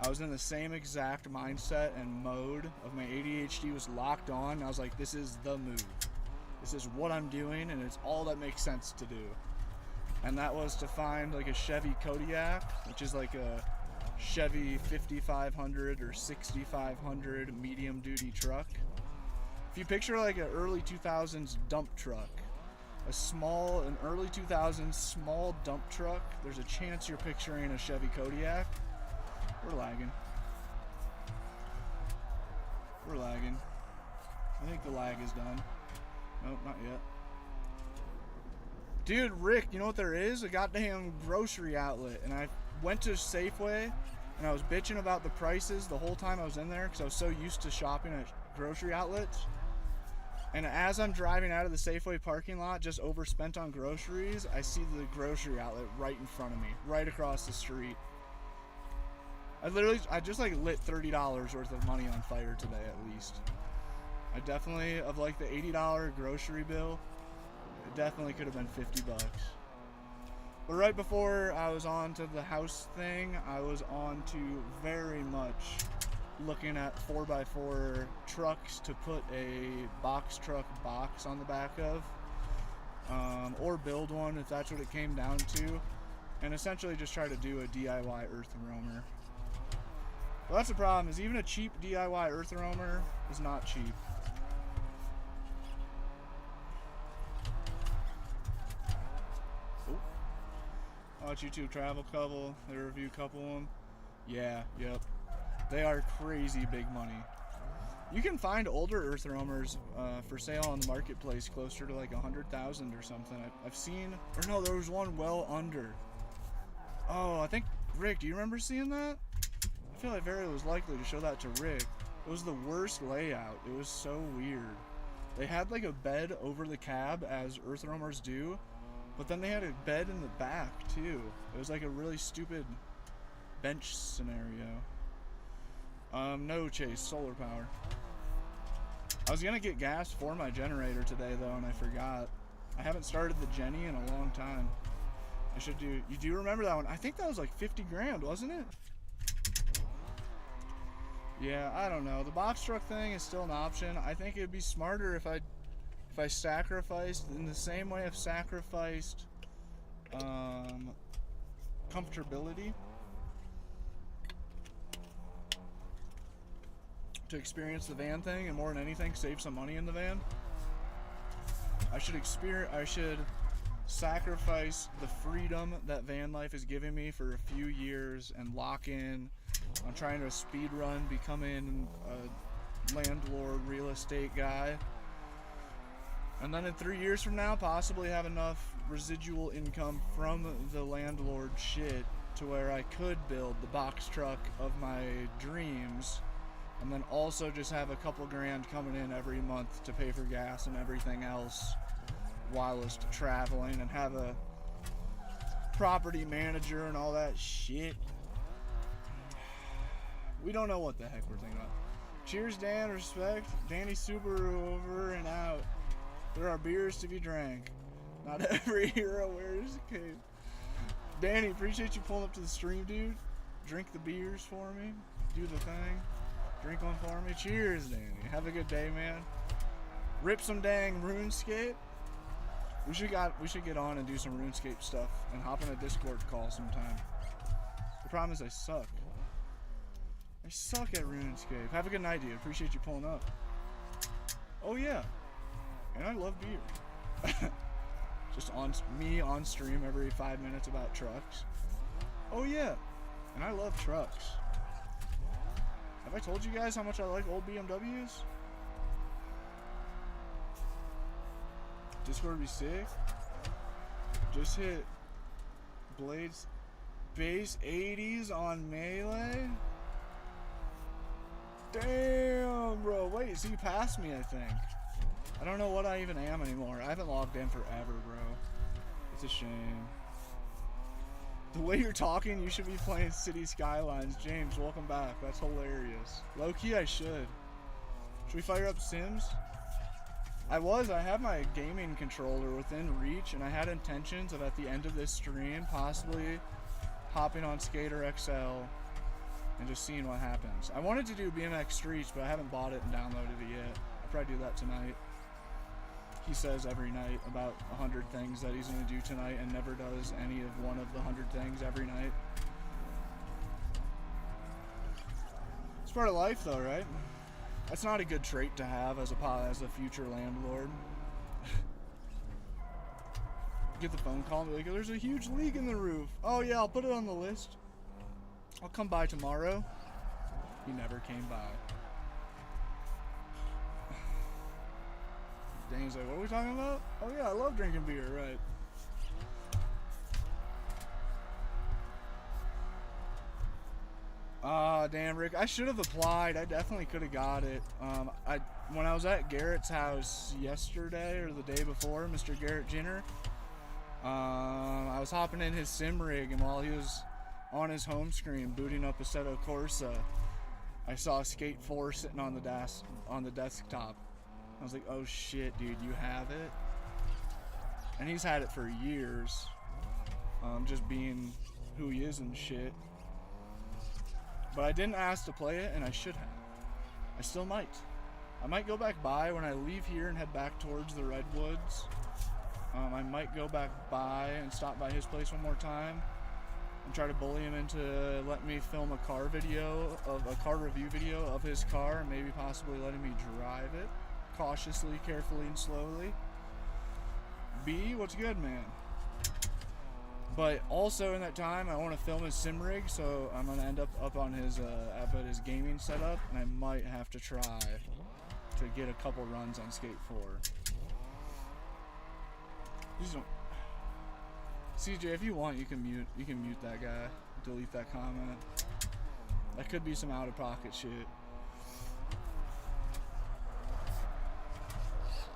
I was in the same exact mindset and mode of my ADHD was locked on. And I was like, this is the move. This is what I'm doing, and it's all that makes sense to do. And that was to find like a Chevy Kodiak, which is like a Chevy 5500 or 6500 medium duty truck. If you picture like an early 2000s dump truck, an early 2000s small dump truck. There's a chance you're picturing a Chevy Kodiak. We're lagging. We're lagging. I think the lag is done. Nope, not yet. Dude, Rick, you know what there is? A goddamn grocery outlet. And I went to Safeway and I was bitching about the prices the whole time I was in there because I was so used to shopping at grocery outlets. And as I'm driving out of the Safeway parking lot, just overspent on groceries, I see the grocery outlet right in front of me, right across the street. I just like lit $30 worth of money on fire today at least. I definitely, of like the $80 grocery bill, it definitely could have been 50 bucks. But right before I was on to the house thing, I was on to very much looking at 4x4 trucks to put a box truck box on the back of, or build one if that's what it came down to, and essentially just try to do a DIY earth roamer. Well, that's the problem, is even a cheap DIY earth roamer is not cheap. Oh. Watch YouTube travel couple, they review a couple of them. Yeah, yep. They are crazy big money. You can find older earth roamers for sale on the marketplace closer to like 100,000 or something. I've seen, or no, there was one well under. Oh, I think, Rick, do you remember seeing that? I feel like Vera was likely to show that to Rick. It was the worst layout. It was so weird. They had like a bed over the cab as earth roamers do, but then they had a bed in the back too. It was like a really stupid bench scenario. No, Chase, solar power. I was gonna get gas for my generator today though, and I forgot. I haven't started the Jenny in a long time. I should do. You do remember that one? I think that was like 50 grand, wasn't it? Yeah, I don't know. The box truck thing is still an option. I think it'd be smarter if I sacrificed in the same way I've sacrificed comfortability to experience the van thing, and more than anything save some money in the van. I should sacrifice the freedom that van life is giving me for a few years and lock in on trying to speed run becoming a landlord real estate guy, and then in 3 years from now possibly have enough residual income from the landlord shit to where I could build the box truck of my dreams, and then also just have a couple grand coming in every month to pay for gas and everything else whilst traveling, and have a property manager and all that shit. We don't know what the heck we're thinking about. Cheers, Dan. Respect. Danny Subaru over and out. There are beers to be drank. Not every hero wears a cape. Danny, appreciate you pulling up to the stream, dude. Drink the beers for me. Do the thing. Drink one for me. Cheers, Danny. Have a good day, man. Rip some dang RuneScape. We should get on and do some RuneScape stuff and hop in a Discord call sometime. The problem is I suck. I suck at RuneScape. Have a good night, dude. Appreciate you pulling up. Oh yeah. And I love beer. Just on stream every 5 minutes about trucks. Oh yeah. And I love trucks. Have I told you guys how much I like old BMWs? Discord would be sick. Just hit Blades base 80s on Melee. Damn, bro. Wait, so you passed me, I think. I don't know what I even am anymore. I haven't logged in forever, bro. It's a shame. The way you're talking, you should be playing City Skylines. James, welcome back. That's hilarious. Low-key, I should. Should we fire up Sims? I have my gaming controller within reach, and I had intentions of at the end of this stream possibly hopping on Skater XL and just seeing what happens. I wanted to do BMX Streets, but I haven't bought it and downloaded it yet. I'll probably do that tonight. He says every night about 100 things that he's going to do tonight and never does any of one of the 100 things every night. It's part of life though, right? That's not a good trait to have as a future landlord. get the phone call and be like, there's a huge leak in the roof. Oh yeah, I'll put it on the list. I'll come by tomorrow. He never came by. Dane's like, what are we talking about? Oh yeah, I love drinking beer, right? Damn, Rick, I should have applied. I definitely could have got it. When I was at Garrett's house yesterday or the day before, Mr. Garrett Jenner, I was hopping in his sim rig, and while he was on his home screen booting up Assetto Corsa, I saw Skate 4 sitting on the desktop. I was like, oh shit, dude, you have it? And he's had it for years, just being who he is and shit. But I didn't ask to play it, and I should have. I still might. I might go back by when I leave here and head back towards the Redwoods. I might go back by and stop by his place one more time and try to bully him into letting me film a car review video of his car, and maybe possibly letting me drive it cautiously, carefully, and slowly. B, what's good, man? But also in that time, I want to film his sim rig, so I'm gonna end up on his his gaming setup, and I might have to try to get a couple runs on Skate 4. Please don't. CJ, if you want, you can mute that guy, delete that comment. That could be some out of pocket shit.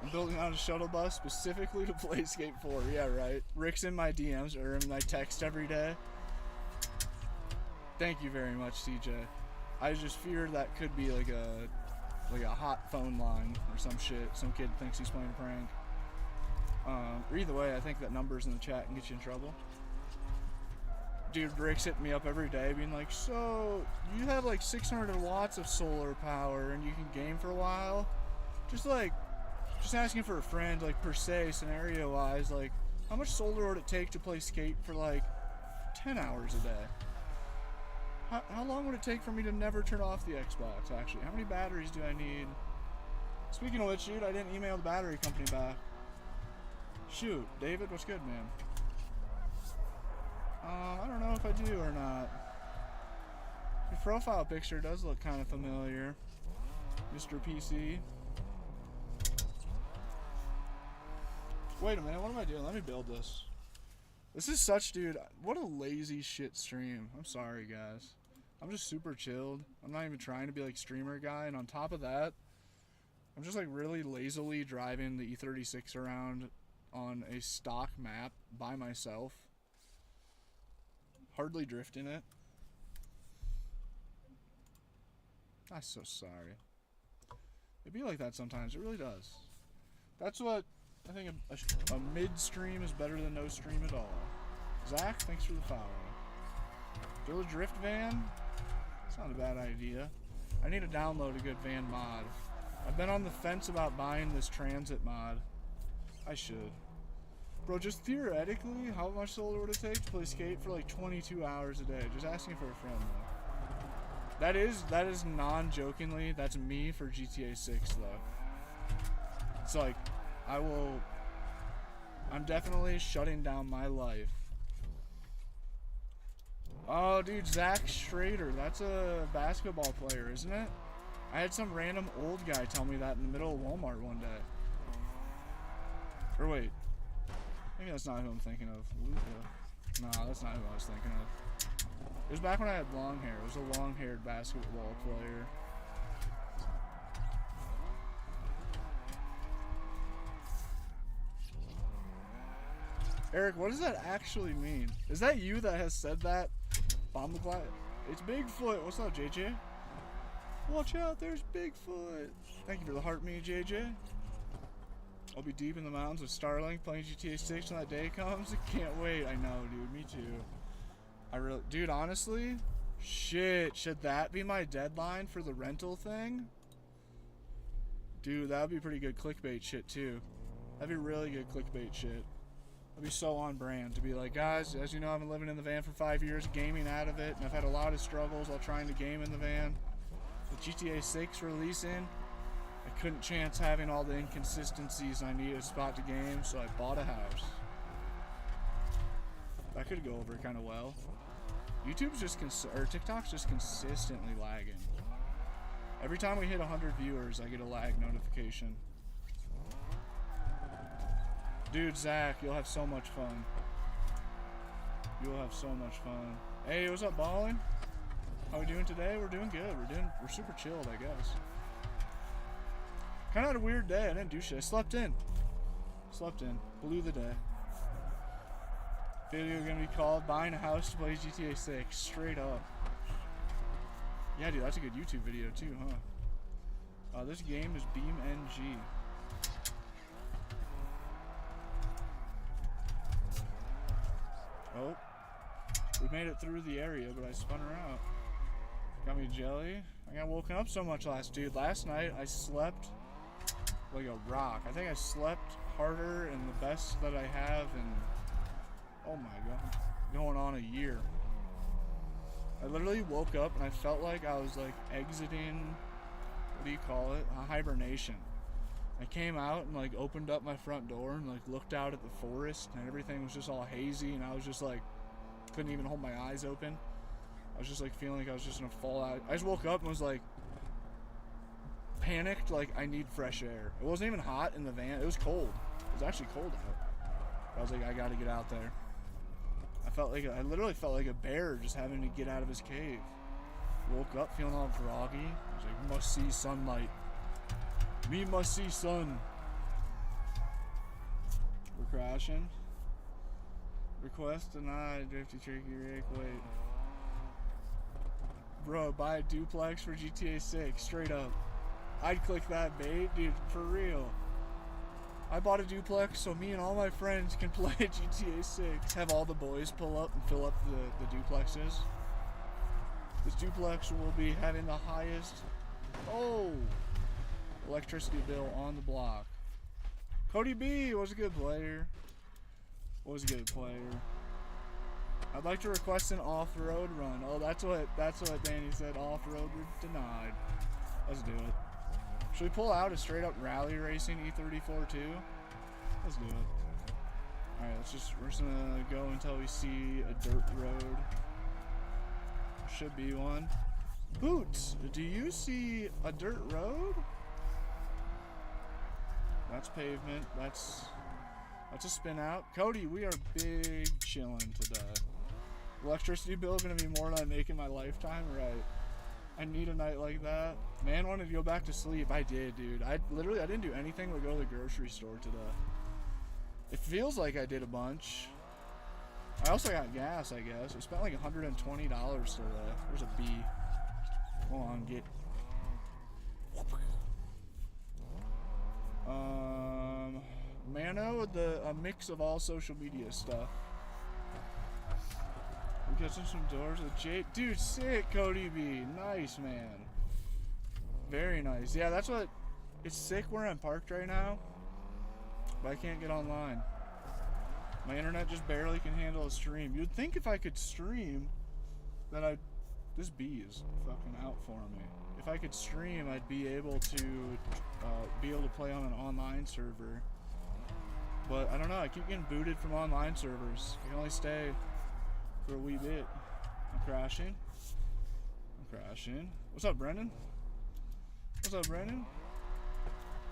I'm building out a shuttle bus specifically to play Skate 4. Yeah, right. Rick's in my DMs or in my text every day. Thank you very much, CJ. I just fear that could be like a hot phone line or some shit. Some kid thinks he's playing a prank. Or either way, I think that numbers in the chat can get you in trouble. Dude, Rick's hitting me up every day being like, so you have like 600 watts of solar power and you can game for a while? Just asking for a friend, like, per se, scenario-wise, like, how much solar would it take to play Skate for, like, 10 hours a day? How long would it take for me to never turn off the Xbox, actually? How many batteries do I need? Speaking of which, dude, I didn't email the battery company back. Shoot, David, what's good, man? I don't know if I do or not. Your profile picture does look kind of familiar, Mr. PC. Wait a minute, what am I doing? Let me build this. This is such, dude, what a lazy shit stream. I'm sorry, guys. I'm just super chilled. I'm not even trying to be like streamer guy, and on top of that, I'm just like really lazily driving the E36 around on a stock map by myself. Hardly drifting it. I'm so sorry. It'd be like that sometimes, it really does. That's what I think a mid-stream is better than no stream at all. Zach, thanks for the follow. Build a drift van? It's not a bad idea. I need to download a good van mod. I've been on the fence about buying this transit mod. I should. Bro, just theoretically, how much solar would it take to play Skate for like 22 hours a day? Just asking for a friend, though. That is non-jokingly, that's me for GTA 6, though. It's like, I'm definitely shutting down my life. Oh, dude, Zach Schrader, that's a basketball player, isn't it? I had some random old guy tell me that in the middle of Walmart one day. Or wait, maybe that's not who I'm thinking of. Luka. Nah, that's not who I was thinking of. It was back when I had long hair. It was a long-haired basketball player. Eric, what does that actually mean? Is that you that has said that? Bomb the glass. It's Bigfoot. What's up, JJ? Watch out, there's Bigfoot. Thank you for the heart, me, JJ. I'll be deep in the mountains with Starlink playing GTA 6 when that day comes. I can't wait. I know, dude. Me too. Dude, honestly, shit. Should that be my deadline for the rental thing? Dude, that would be pretty good clickbait shit, too. That'd be really good clickbait shit. I'd be so on brand to be like, guys, as you know, I've been living in the van for 5 years, gaming out of it, and I've had a lot of struggles while trying to game in the van. With GTA 6 releasing, I couldn't chance having all the inconsistencies, and I needed a spot to game, so I bought a house. That could go over kind of well. YouTube's just or TikTok's just consistently lagging. Every time we hit 100 viewers, I get a lag notification. Dude, Zach, you'll have so much fun. You'll have so much fun. Hey, what's up, ballin'? How we doing today? We're doing good. We're super chilled, I guess. Kind of had a weird day. I didn't do shit. I slept in. Blew the day. Video gonna be called "Buying a House to Play GTA 6." Straight up. Yeah, dude, that's a good YouTube video too, huh? This game is BeamNG. Oh, we made it through the area, but I spun her out. Got me jelly. I got woken up so much last night I slept like a rock. I think I slept harder and the best that I have in, oh my god, going on a year. I literally woke up and I felt like I was like exiting, what do you call it, a hibernation. I came out and like opened up my front door and like looked out at the forest and everything was just all hazy and I was just like, couldn't even hold my eyes open. I was just like feeling like I was just gonna fall out. I just woke up and was like panicked, like I need fresh air. It wasn't even hot in the van. It was cold. It was actually cold out. But I was like, I gotta get out there. I literally felt like a bear just having to get out of his cave. Woke up feeling all groggy. I was like, must see sunlight. Me must see sun. We're crashing. Request denied. Drifty tricky Rick. Wait. Bro, buy a duplex for GTA 6. Straight up. I'd click that bait, dude, for real. I bought a duplex so me and all my friends can play GTA 6. Have all the boys pull up and fill up the duplexes. This duplex will be having the highest, electricity bill on the block. Cody B was a good player. I'd like to request an off-road run. Oh, that's what Danny said. Off-road denied. Let's do it. Should we pull out a straight-up rally racing E34 too? Let's do it. All right, we're just gonna go until we see a dirt road. Should be one. Boots, do you see a dirt road? That's pavement. That's a spin out. Cody, we are big chilling today. Electricity bill gonna be more than I make in my lifetime, right? I need a night like that. Man wanted to go back to sleep. I did, dude. I didn't do anything but go to the grocery store today. It feels like I did a bunch. I also got gas, I guess. I spent like $120 today. There's a bee. Hold on, get. Mano, a mix of all social media stuff. We're catching some doors with Jake. Dude, sick, Cody B. Nice, man. Very nice. Yeah, that's what. It's sick where I'm parked right now, but I can't get online. My internet just barely can handle a stream. You'd think if I could stream, that this bee is fucking out for me. If I could stream, I'd be able to play on an online server. But I don't know. I keep getting booted from online servers. I can only stay for a wee bit. I'm crashing. What's up, Brendan?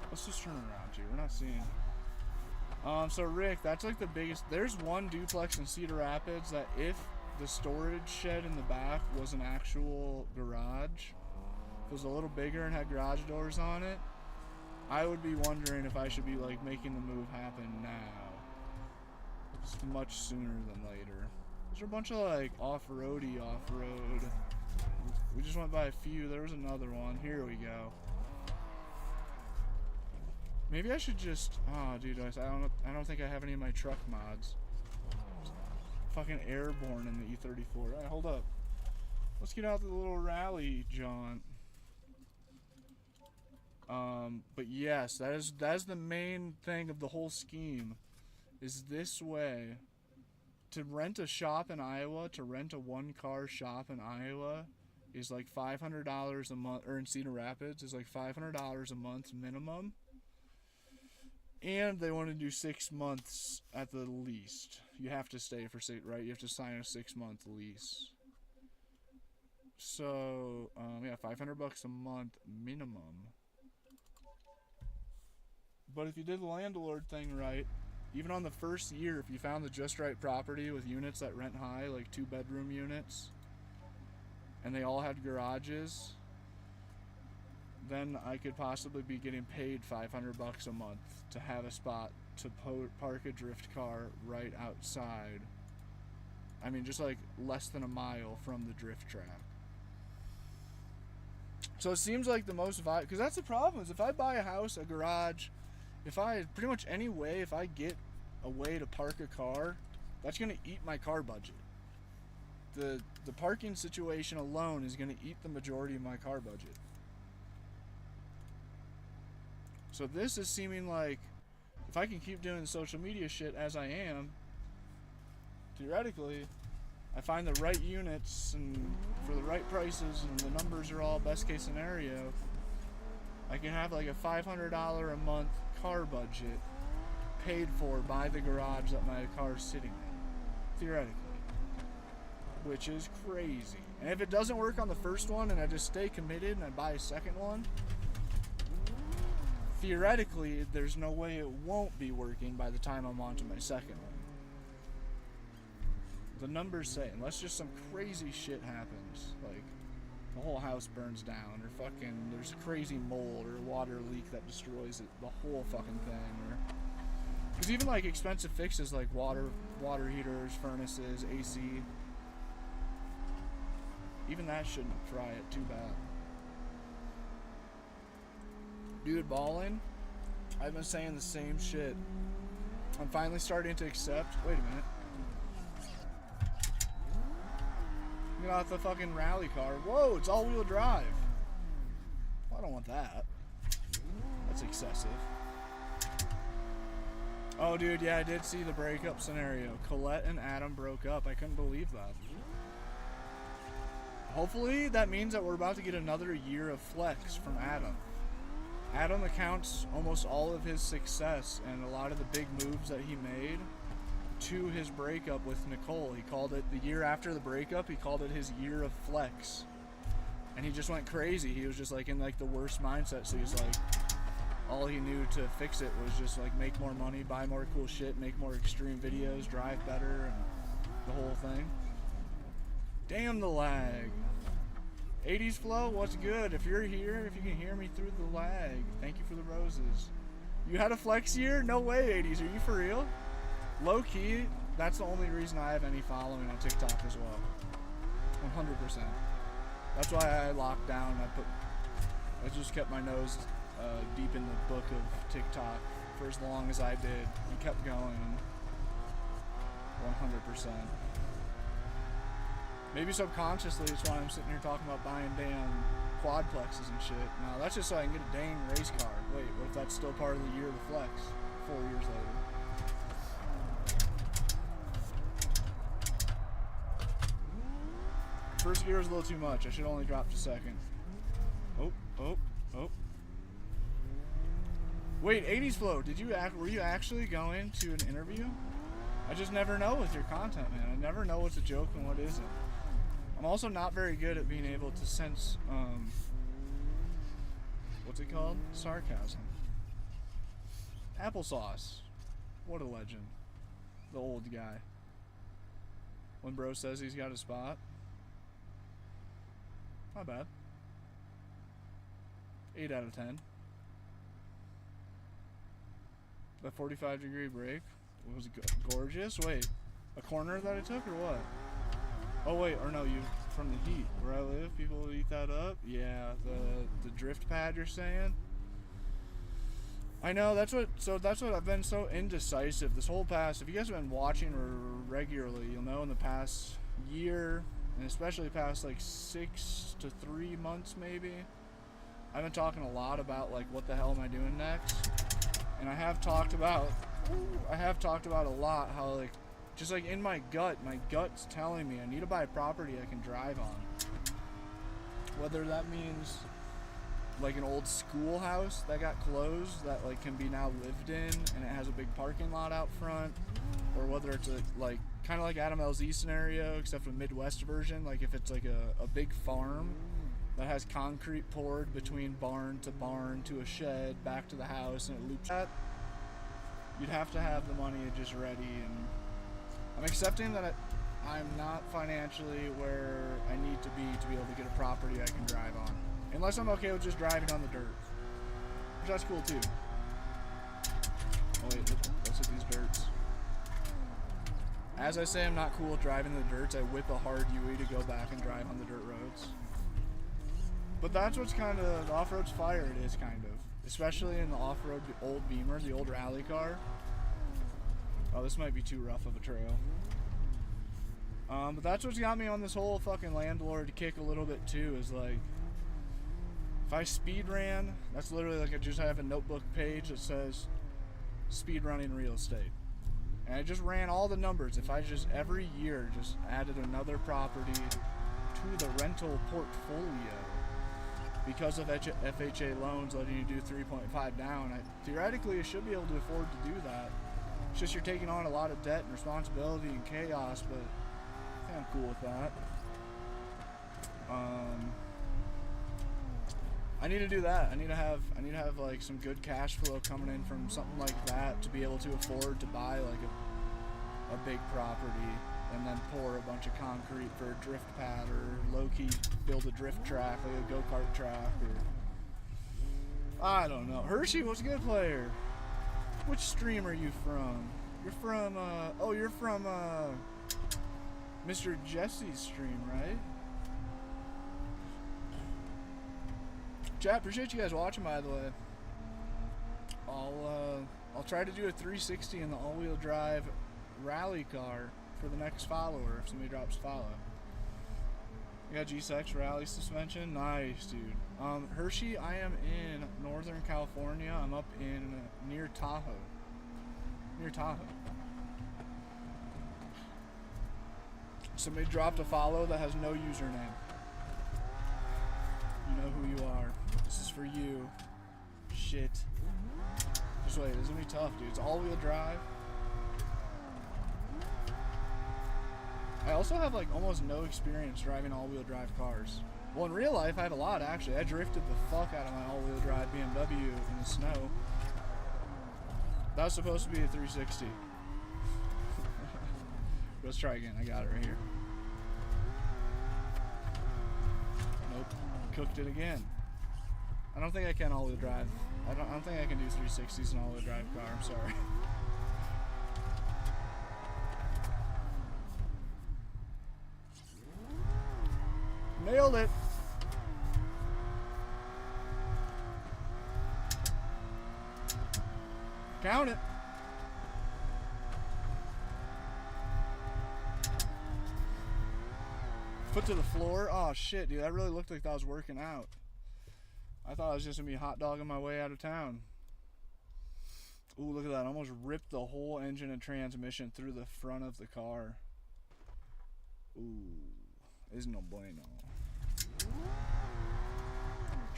Let's just turn around here. We're not seeing. So Rick, that's like the biggest. There's one duplex in Cedar Rapids that if the storage shed in the back was an actual garage, if it was a little bigger and had garage doors on it, I would be wondering if I should be like making the move happen now. It's much sooner than later. There's a bunch of like off-road. We just went by a few. There was another one. Here we go. Maybe I should just. Oh, dude, I don't think I have any of my truck mods. Fucking airborne in the E34. All right, hold up. Let's get out the little rally jaunt. But yes, that is the main thing of the whole scheme. Is this way. To rent a shop in Iowa, to rent a one-car shop in Iowa, is like $500 a month, or in Cedar Rapids is like $500 a month minimum. And they want to do 6 months at the least. You have to stay for 6, right? You have to sign a 6-month lease. So, yeah, $500 a month minimum. But if you did the landlord thing right, even on the first year, if you found the just right property with units that rent high, like 2-bedroom units, and they all had garages, then I could possibly be getting paid $500 a month to have a spot to park a drift car right outside. I mean, just like less than a mile from the drift track. So it seems like the most viable, because that's the problem, is if I buy a house, a garage, if I, pretty much any way, if I get a way to park a car, that's going to eat my car budget. The parking situation alone is going to eat the majority of my car budget. So this is seeming like, if I can keep doing social media shit as I am, theoretically, I find the right units and for the right prices and the numbers are all best case scenario, I can have like a $500 a month car budget paid for by the garage that my car is sitting in, theoretically, which is crazy. And if it doesn't work on the first one and I just stay committed and I buy a second one, theoretically there's no way it won't be working by the time I'm on to my second one. The numbers say, unless just some crazy shit happens, like the whole house burns down, or fucking there's a crazy mold or a water leak that destroys it, the whole fucking thing, or because even like expensive fixes like water heaters, furnaces, AC, even that shouldn't fry it too bad. Dude, balling, I've been saying the same shit. I'm finally starting to accept. Wait a minute. Get off the fucking rally car. Whoa, it's all-wheel drive. Well, I don't want that. That's excessive. Oh, dude, yeah, I did see the breakup scenario. Colette and Adam broke up. I couldn't believe that. Hopefully, that means that we're about to get another year of flex from Adam. Adam accounts almost all of his success and a lot of the big moves that he made to his breakup with Nicole. He called it, the year after the breakup, he called it his year of flex. And he just went crazy. He was just like in like the worst mindset. So he's like, all he knew to fix it was just like make more money, buy more cool shit, make more extreme videos, drive better, and the whole thing. Damn the lag. 80s Flow, what's good? If you're here, if you can hear me through the lag, thank you for the roses. You had a flex year? No way, 80s. Are you for real? Low key, that's the only reason I have any following on TikTok as well. 100%. That's why I locked down. I just kept my nose deep in the book of TikTok for as long as I did. We kept going. 100%. Maybe subconsciously, that's why I'm sitting here talking about buying damn quadplexes and shit. No, that's just so I can get a dang race car. Wait, what if that's still part of the year of the flex? 4 years later. First gear was a little too much. I should only drop to second. Oh. Wait, 80s Flow, were you actually going to an interview? I just never know with your content, man. I never know what's a joke and what isn't. I'm also not very good at being able to sense, what's it called? Sarcasm. Applesauce. What a legend. The old guy. When bro says he's got a spot. Not bad. 8 out of 10. The 45-degree break was gorgeous. Wait, a corner that I took or what? Oh wait, or no, you from the heat where I live, people eat that up. Yeah, the drift pad you're saying. I know that's what I've been so indecisive this whole past. If you guys have been watching regularly, you'll know in the past year, and especially the past like 6 to 3 months maybe, I've been talking a lot about like what the hell am I doing next, and I have talked about a lot how like just like in my gut's telling me I need to buy a property I can drive on. Whether that means like an old schoolhouse that got closed that like can be now lived in, and it has a big parking lot out front, or whether it's like kind of like Adam LZ scenario except a Midwest version, like if it's like a big farm that has concrete poured between barn to a shed back to the house, and it loops that, you'd have to have the money just ready. And I'm accepting that I'm not financially where I need to be able to get a property I can drive on. Unless I'm okay with just driving on the dirt. Which that's cool too. Oh wait, let's hit these dirts. As I say I'm not cool with driving the dirts, I whip a hard UE to go back and drive on the dirt roads. But that's what's kind of, the off-road's fire, it is kind of. Especially in the off-road, the old Beamer, the old rally car. Oh, this might be too rough of a trail. But that's what's got me on this whole fucking landlord kick a little bit too, is like, if I speed ran, that's literally like I just have a notebook page that says speed running real estate. And I just ran all the numbers. If I just every year just added another property to the rental portfolio because of FHA loans letting you do 3.5 down, theoretically I should be able to afford to do that. It's just you're taking on a lot of debt and responsibility and chaos, but I think I'm cool with that. I need to do that. I need to have like some good cash flow coming in from something like that to be able to afford to buy like a big property and then pour a bunch of concrete for a drift pad, or low-key build a drift track, like a go-kart track, or I don't know. Hershey, what's a good player? Which stream are you from? You're from oh, you're from Mr. Jesse's stream, right? Chat, appreciate you guys watching, by the way. I'll try to do a 360 in the all-wheel drive rally car for the next follower if somebody drops a follow. You got G6 rally suspension? Nice, dude. Hershey, I am in Northern California. I'm up in near Tahoe. Near Tahoe. Somebody dropped a follow that has no username. You know who you are. This is for you. Shit. Just wait, this is gonna be tough, dude. It's all-wheel drive. I also have like almost no experience driving all-wheel drive cars. Well, in real life, I have a lot actually. I drifted the fuck out of my all-wheel drive BMW in the snow. That was supposed to be a 360. Let's try again. I got it right here. Nope. Cooked it again. I don't think I can all-wheel drive. I don't think I can do 360s in an all-wheel drive car. I'm sorry. Nailed it. Count it. Foot to the floor. Oh shit, dude, that really looked like that was working out. I thought I was just gonna be hot dogging my way out of town. Ooh, look at that. I almost ripped the whole engine and transmission through the front of the car. Ooh, is no bueno.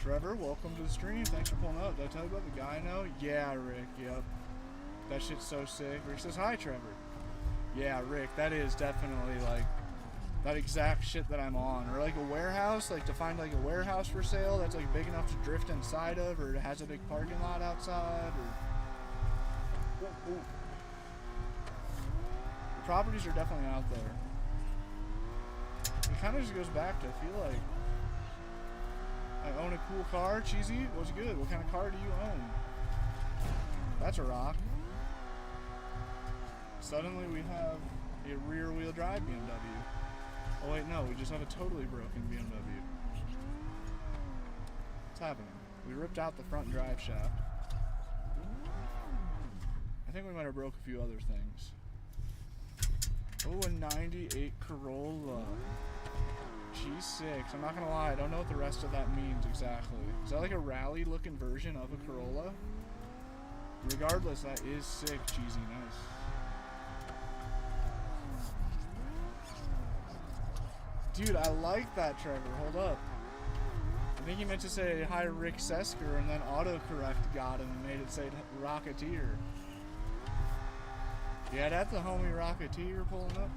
Trevor, welcome to the stream. Thanks for pulling up. Did I tell you about the guy I know? Yeah, Rick, yep. That shit's so sick. Rick says, hi, Trevor. Yeah, Rick, that is definitely like that exact shit that I'm on. Or like a warehouse, like to find like a warehouse for sale that's like big enough to drift inside of, or it has a big parking lot outside, or the properties are definitely out there. It kind of just goes back to, I feel like I own a cool car. Cheesy, what's good? What kind of car do you own? That's a rock. Suddenly we have a rear wheel drive BMW. Oh wait, no, we just have a totally broken BMW. What's happening? We ripped out the front drive shaft. I think we might have broke a few other things. Oh, a 98 Corolla. G6. I'm not gonna lie, I don't know what the rest of that means exactly. Is that like a rally looking version of a Corolla? Regardless, that is sick, cheesy, nice. Dude, I like that, Trevor. Hold up. I think he meant to say hi Rick Sesker and then autocorrect got him and made it say Rocketeer. Yeah, that's the homie Rocketeer pulling up.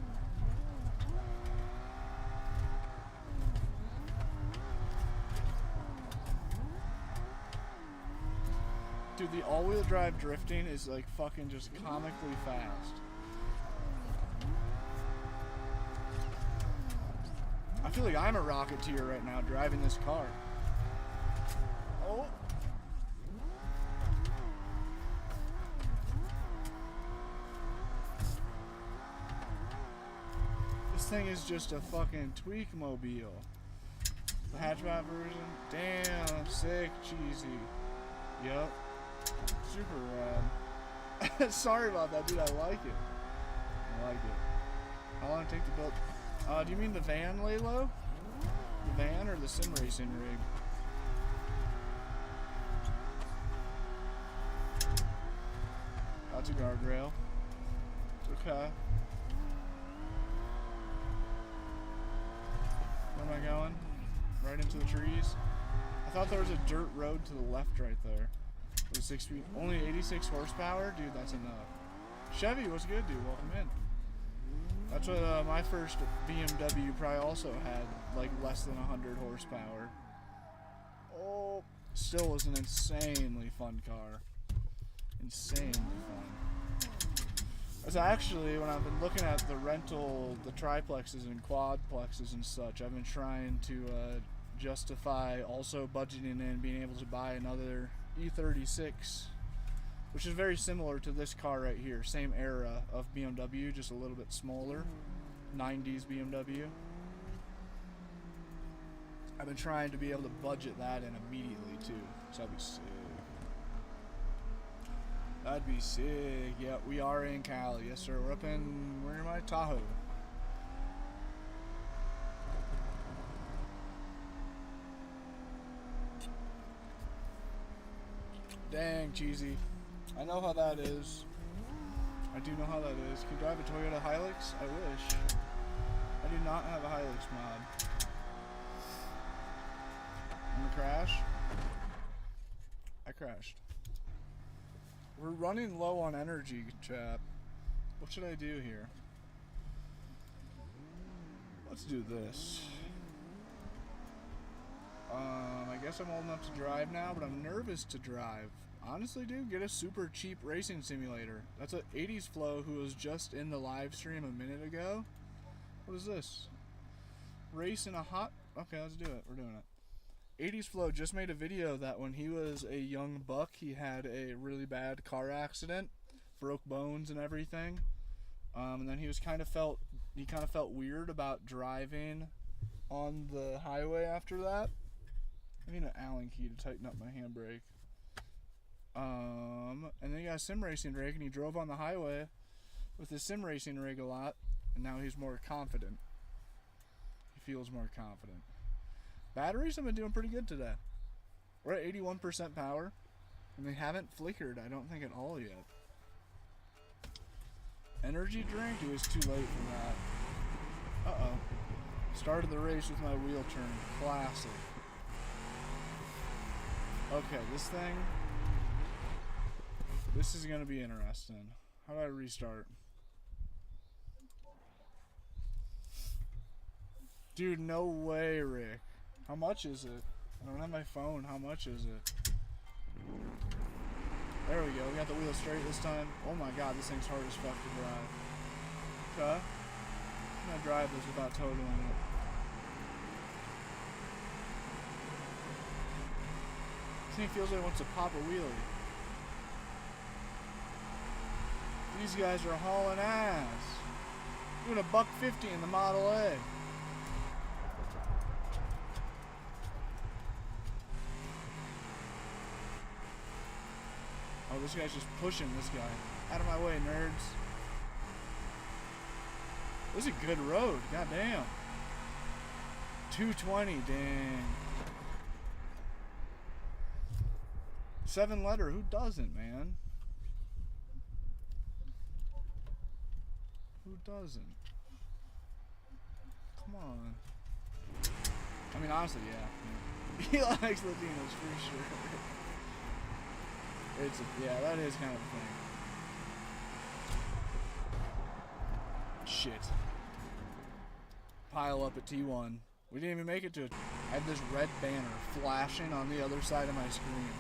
Dude, the all-wheel drive drifting is like fucking just comically fast. I feel like I'm a Rocketeer right now driving this car. Oh. This thing is just a fucking tweak mobile. The hatchback version. Damn, sick, cheesy. Yup. Super rad. Sorry about that, dude. I like it. I like it. How long did it take to build? Do you mean the van, Lalo? The van or the sim racing rig? That's a guardrail. Okay. Where am I going? Right into the trees? I thought there was a dirt road to the left right there. It was 6 feet. Only 86 horsepower? Dude, that's enough. Chevy, what's good, dude? Welcome in. That's what my first BMW probably also had, like less than 100 horsepower. Oh, still was an insanely fun car. Insanely fun. That's actually, when I've been looking at the rental, the triplexes and quadplexes and such, I've been trying to justify also budgeting in being able to buy another E36, which is very similar to this car right here. Same era of BMW, just a little bit smaller. 90s BMW. I've been trying to be able to budget that in immediately too, so that'd be sick. That'd be sick. Yeah, we are in Cali. Yes, sir. We're up in, where am I? Tahoe. Dang, cheesy. I know how that is. I do know how that is. Can you drive a Toyota Hilux? I wish. I do not have a Hilux mod. I'm gonna crash. I crashed. We're running low on energy, chap. What should I do here? Let's do this. I guess I'm old enough to drive now, but I'm nervous to drive. Honestly, dude, get a super cheap racing simulator. That's what 80s Flo, who was just in the live stream a minute ago. What is this? Race in a hot... Okay, let's do it. We're doing it. 80s Flo just made a video that when he was a young buck, he had a really bad car accident, broke bones and everything. And then he kind of felt weird about driving on the highway after that. I need an Allen key to tighten up my handbrake. And then he got a sim racing rig and he drove on the highway with his sim racing rig a lot, and now he's more confident. He feels more confident. Batteries have been doing pretty good today. We're at 81% power, and they haven't flickered, I don't think, at all yet. Energy drink? It was too late for that. Uh-oh. Started the race with my wheel turn. Classic. Okay, this thing... This is going to be interesting. How do I restart? Dude, no way, Rick. How much is it? I don't have my phone. How much is it? There we go. We got the wheel straight this time. Oh my god, this thing's hard as fuck to drive. Okay. I'm going to drive this without totaling it. This thing feels like it wants to pop a wheelie. These guys are hauling ass. Doing a $150 in the Model A. Oh, this guy's just pushing this guy. Out of my way, nerds. This is a good road. God damn. 220, dang. 7-letter, who doesn't, man? Who doesn't? Come on. I mean, honestly, yeah. He likes Latinos for sure. Yeah, that is kind of a thing. Shit. Pile up at T1. We didn't even make it to it. I had this red banner flashing on the other side of my screen,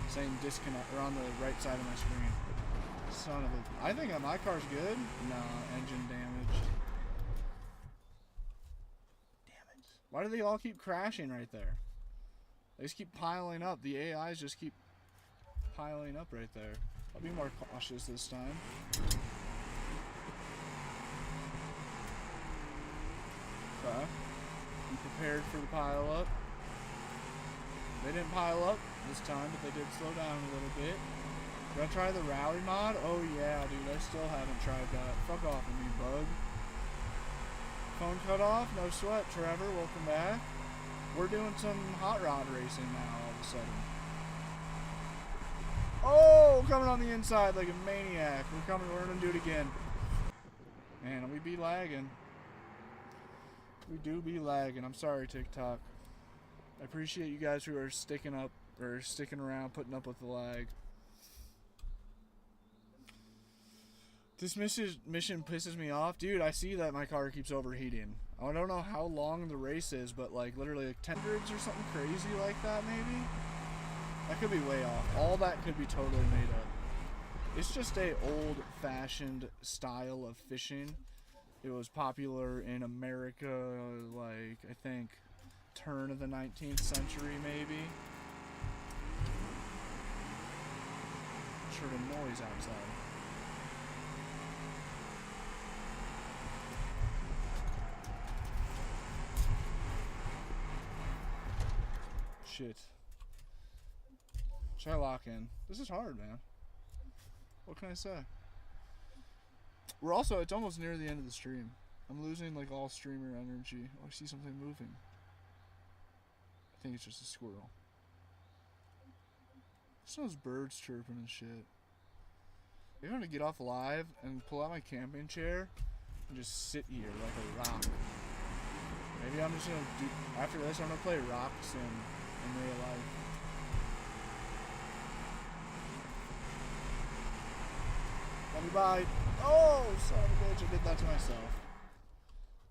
saying disconnect, or on the right side of my screen. Son of a... I think my car's good. Nah, engine damaged. Damn it. Why do they all keep crashing right there? They just keep piling up. The AIs just keep piling up right there. I'll be more cautious this time. Okay. Be prepared for the pile up. They didn't pile up this time, but they did slow down a little bit. Gonna try the rally mod? Oh yeah, dude, I still haven't tried that. Fuck off of me, bug. Phone cut off? No sweat, Trevor, welcome back. We're doing some hot rod racing now all of a sudden. Oh, coming on the inside like a maniac. We're gonna do it again. Man, we be lagging. We do be lagging. I'm sorry, TikTok. I appreciate you guys who are sticking up or sticking around, putting up with the lag. This mission pisses me off. Dude, I see that my car keeps overheating. I don't know how long the race is, but like literally like 10 or something crazy like that maybe? That could be way off. All that could be totally made up. It's just a old-fashioned style of fishing. It was popular in America, like, I think, turn of the 19th century, maybe. Sure, the noise outside. Shit. Should I lock in? This is hard, man. What can I say? We're also, it's almost near the end of the stream. I'm losing like all streamer energy. Oh, I see something moving. I think it's just a squirrel. It's those birds chirping and shit. Maybe I'm gonna get off live and pull out my camping chair and just sit here like a rock. Maybe I'm just gonna do, after this I'm gonna play Rock Sim in real life. Let me by. Oh, son of a bitch, I did that to myself.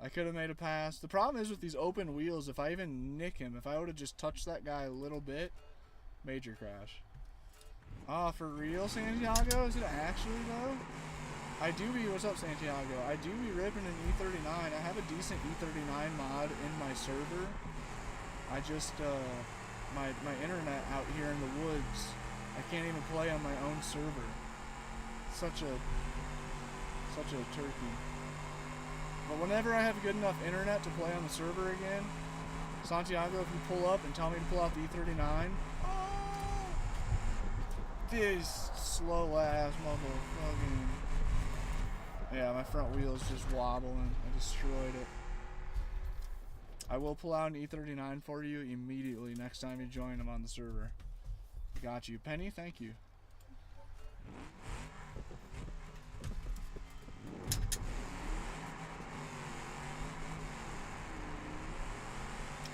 I could have made a pass. The problem is with these open wheels, if I even nick him, if I would have just touched that guy a little bit, major crash. Ah, for real, Santiago? Is it actually, though? I do be, what's up, Santiago? I do be ripping an E39. I have a decent E39 mod in my server. I just, my internet out here in the woods, I can't even play on my own server. Such a turkey. But whenever I have good enough internet to play on the server again, Santiago, if you pull up and tell me to pull out the E39, this slow ass motherfucking, yeah, my front wheel's just wobbling. I destroyed it. I will pull out an E39 for you immediately next time you join them on the server. Got you. Penny, thank you.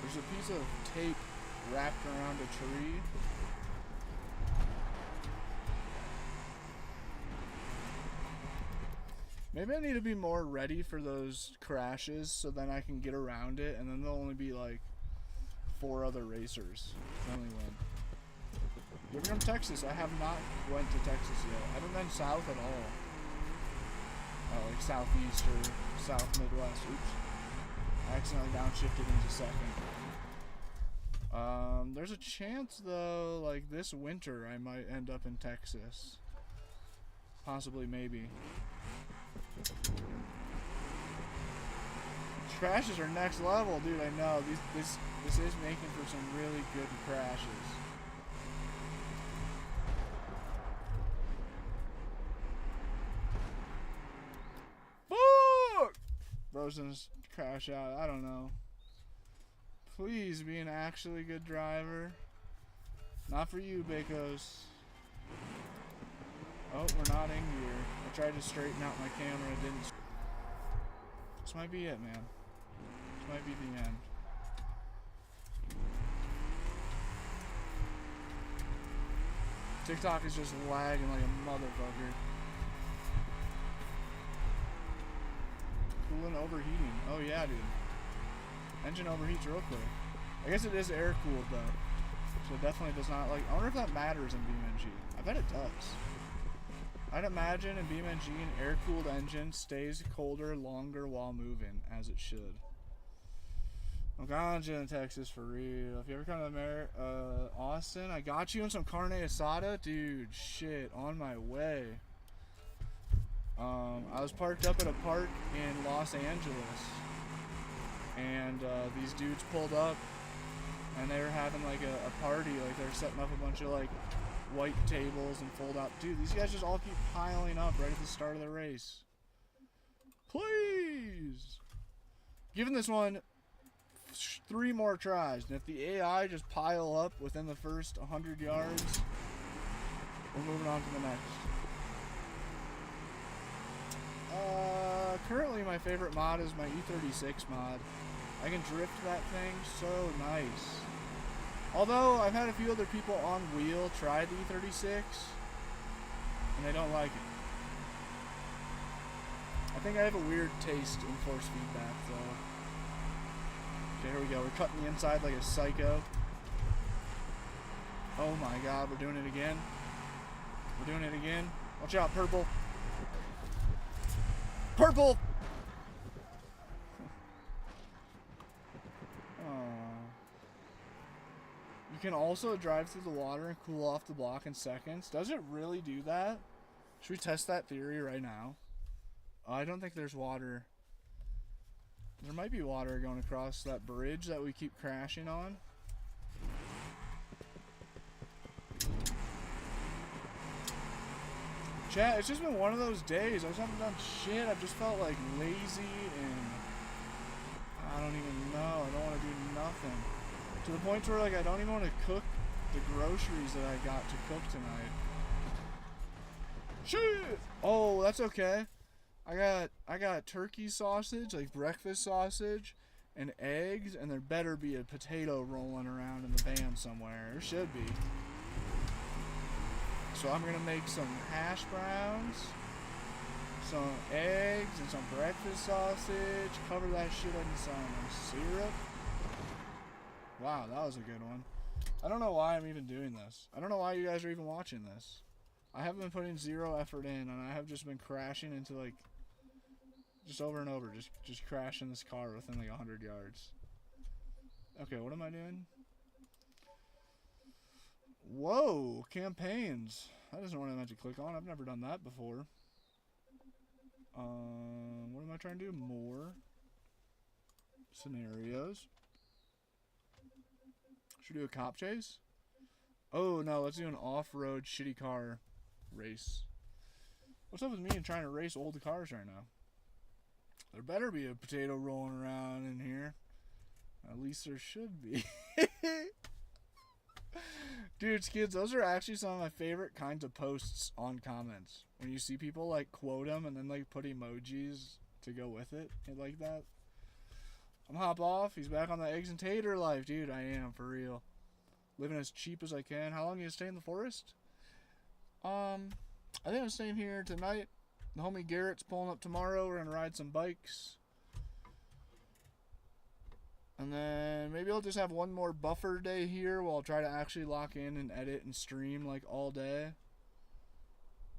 There's a piece of tape wrapped around a tree. Maybe I need to be more ready for those crashes so then I can get around it, and then there'll only be like 4 other racers. Only one. You ever come to Texas? I have not went to Texas yet. I haven't been south at all. Like southeast or south midwest. Oops. I accidentally downshifted into second. There's a chance though, like this winter I might end up in Texas. Possibly, maybe. Crashes are next level, dude. I know. This is making for some really good crashes. Fuck! Bro's gonna crash out. I don't know. Please be an actually good driver. Not for you, Bakos. Oh, we're not in gear. I tried to straighten out my camera, it didn't. This might be it, man. This might be the end. TikTok is just lagging like a motherfucker. Coolant overheating. Oh yeah, dude. Engine overheats real quick. I guess it is air cooled though. So it definitely does not like. I wonder if that matters in BeamNG. I bet it does. I'd imagine in BeamNG an air cooled engine stays colder longer while moving, as it should. I'm ganja in Texas for real. If you ever come to Austin, I got you in some carne asada. Dude, shit, on my way. I was parked up at a park in Los Angeles, and these dudes pulled up, and they were having like a party. Like they were setting up a bunch of like white tables and fold out. Dude, these guys just all keep piling up right at the start of the race. Please, giving this one 3 more tries, and if the AI just pile up within the first 100 yards, we're moving on to the next. Currently my favorite mod is my E36 mod. I can drift that thing so nice. Although I've had a few other people on wheel try the E36 and they don't like it. I think I have a weird taste in force feedback though. Okay, here we go. We're cutting the inside like a psycho. Oh my god, we're doing it again. We're doing it again. Watch out, purple. Purple! You can also drive through the water and cool off the block in seconds. Does it really do that? Should we test that theory right now? I don't think there's water. There might be water going across that bridge that we keep crashing on. Chat, it's just been one of those days. I just haven't done shit. I've just felt like lazy and I don't even know. I don't want to do nothing. To the point where like I don't even want to cook the groceries that I got to cook tonight. Shit! Oh, that's okay. I got turkey sausage, like breakfast sausage, and eggs, and there better be a potato rolling around in the van somewhere. There should be. So I'm gonna make some hash browns, some eggs, and some breakfast sausage. Cover that shit in some syrup. Wow, that was a good one. I don't know why I'm even doing this. I don't know why you guys are even watching this. I haven't been putting zero effort in, and I have just been crashing into like, just over and over, just crashing this car within like 100 yards. Okay, what am I doing? Whoa, campaigns. That isn't what I meant to click on. I've never done that before. What am I trying to do? More scenarios. Should we do a cop chase? Oh no, let's do an off-road shitty car race. What's up with me and trying to race old cars right now? There better be a potato rolling around in here. At least there should be. Dude, kids, those are actually some of my favorite kinds of posts on comments. When you see people like quote them and then like put emojis to go with it, like that. I'm hop off. He's back on the eggs and tater life, dude. I am, for real. Living as cheap as I can. How long are you stay in the forest? I think I'm staying here tonight. The homie Garrett's pulling up tomorrow. We're gonna ride some bikes. And then maybe I'll just have one more buffer day here while I'll try to actually lock in and edit and stream like all day.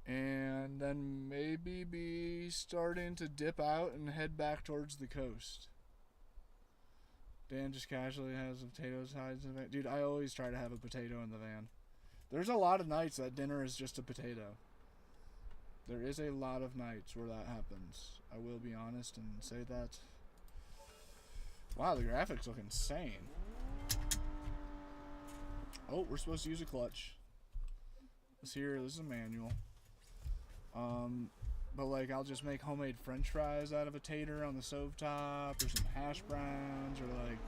And then maybe be starting to dip out and head back towards the coast. Dan just casually has potatoes, hides in the van. Dude, I always try to have a potato in the van. There's a lot of nights that dinner is just a potato. There is a lot of nights where that happens. I will be honest and say that. Wow, the graphics look insane. Oh, we're supposed to use a clutch. This is a manual. But like I'll just make homemade french fries out of a tater on the stovetop, or some hash browns, or like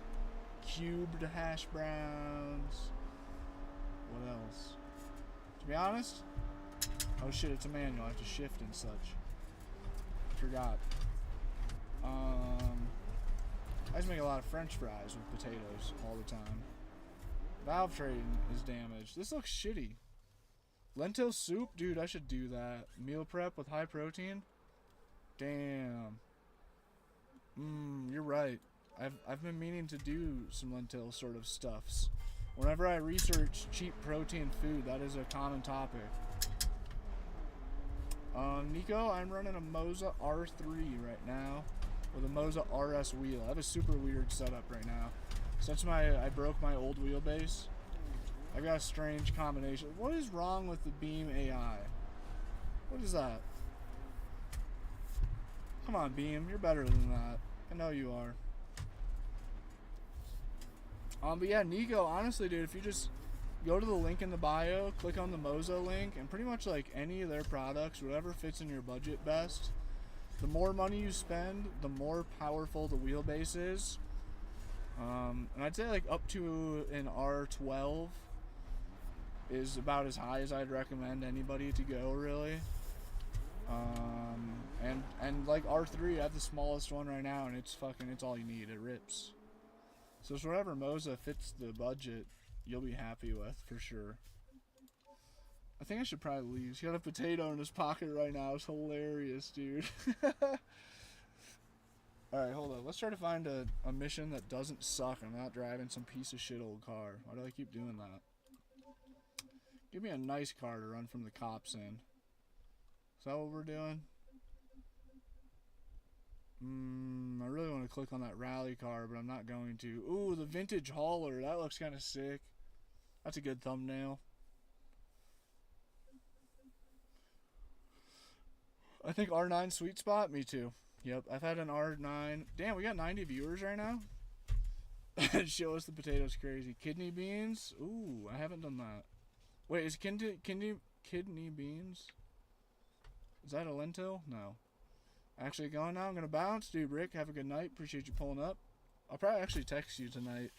cubed hash browns. What else? To be honest, oh shit, it's a manual. I have to shift and such. Forgot. I just make a lot of french fries with potatoes all the time. Valve train is damaged. This looks shitty. Lentil soup? Dude, I should do that. Meal prep with high protein? Damn. You're right. I've been meaning to do some lentil sort of stuffs. Whenever I research cheap protein food, that is a common topic. Nico, I'm running a Moza R3 right now with a Moza RS wheel. I have a super weird setup right now. Since I broke my old wheelbase, I've got a strange combination. What is wrong with the Beam AI? What is that? Come on, Beam. You're better than that. I know you are. But yeah, Nico, honestly, dude, if you just go to the link in the bio, click on the Mozo link, and pretty much like any of their products, whatever fits in your budget best, the more money you spend, the more powerful the wheelbase is. And I'd say like up to an R12 is about as high as I'd recommend anybody to go, really. And like R3, I have the smallest one right now, and it's all you need. It rips. So it's whatever Moza fits the budget, you'll be happy with, for sure. I think I should probably leave. He's got a potato in his pocket right now. It's hilarious, dude. Alright, hold on. Let's try to find a mission that doesn't suck. I'm not driving some piece of shit old car. Why do I keep doing that? Give me a nice car to run from the cops in. Is that what we're doing? I really want to click on that rally car, but I'm not going to. Ooh, the vintage hauler. That looks kind of sick. That's a good thumbnail. I think R9 sweet spot. Me too. Yep, I've had an R9. Damn, we got 90 viewers right now. Show us the potatoes, crazy. Kidney beans. Ooh, I haven't done that. Wait, is kidney beans? Is that a lentil? No. Actually going now. I'm gonna bounce, dude. Rick, have a good night. Appreciate you pulling up. I'll probably actually text you tonight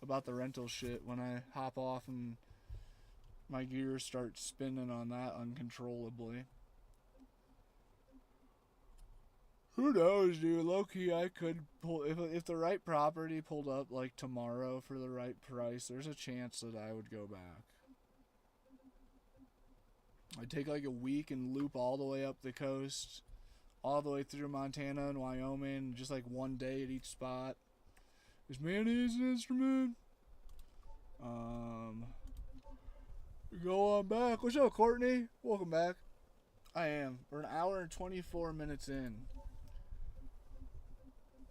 about the rental shit when I hop off and my gears start spinning on that uncontrollably. Who knows, dude? Low-key, I could pull... If the right property pulled up, like, tomorrow for the right price, there's a chance that I would go back. I'd take, like, a week and loop all the way up the coast, all the way through Montana and Wyoming, just, like, one day at each spot. Is mayonnaise an instrument? Go on back. What's up, Courtney? Welcome back. I am. We're an hour and 24 minutes in.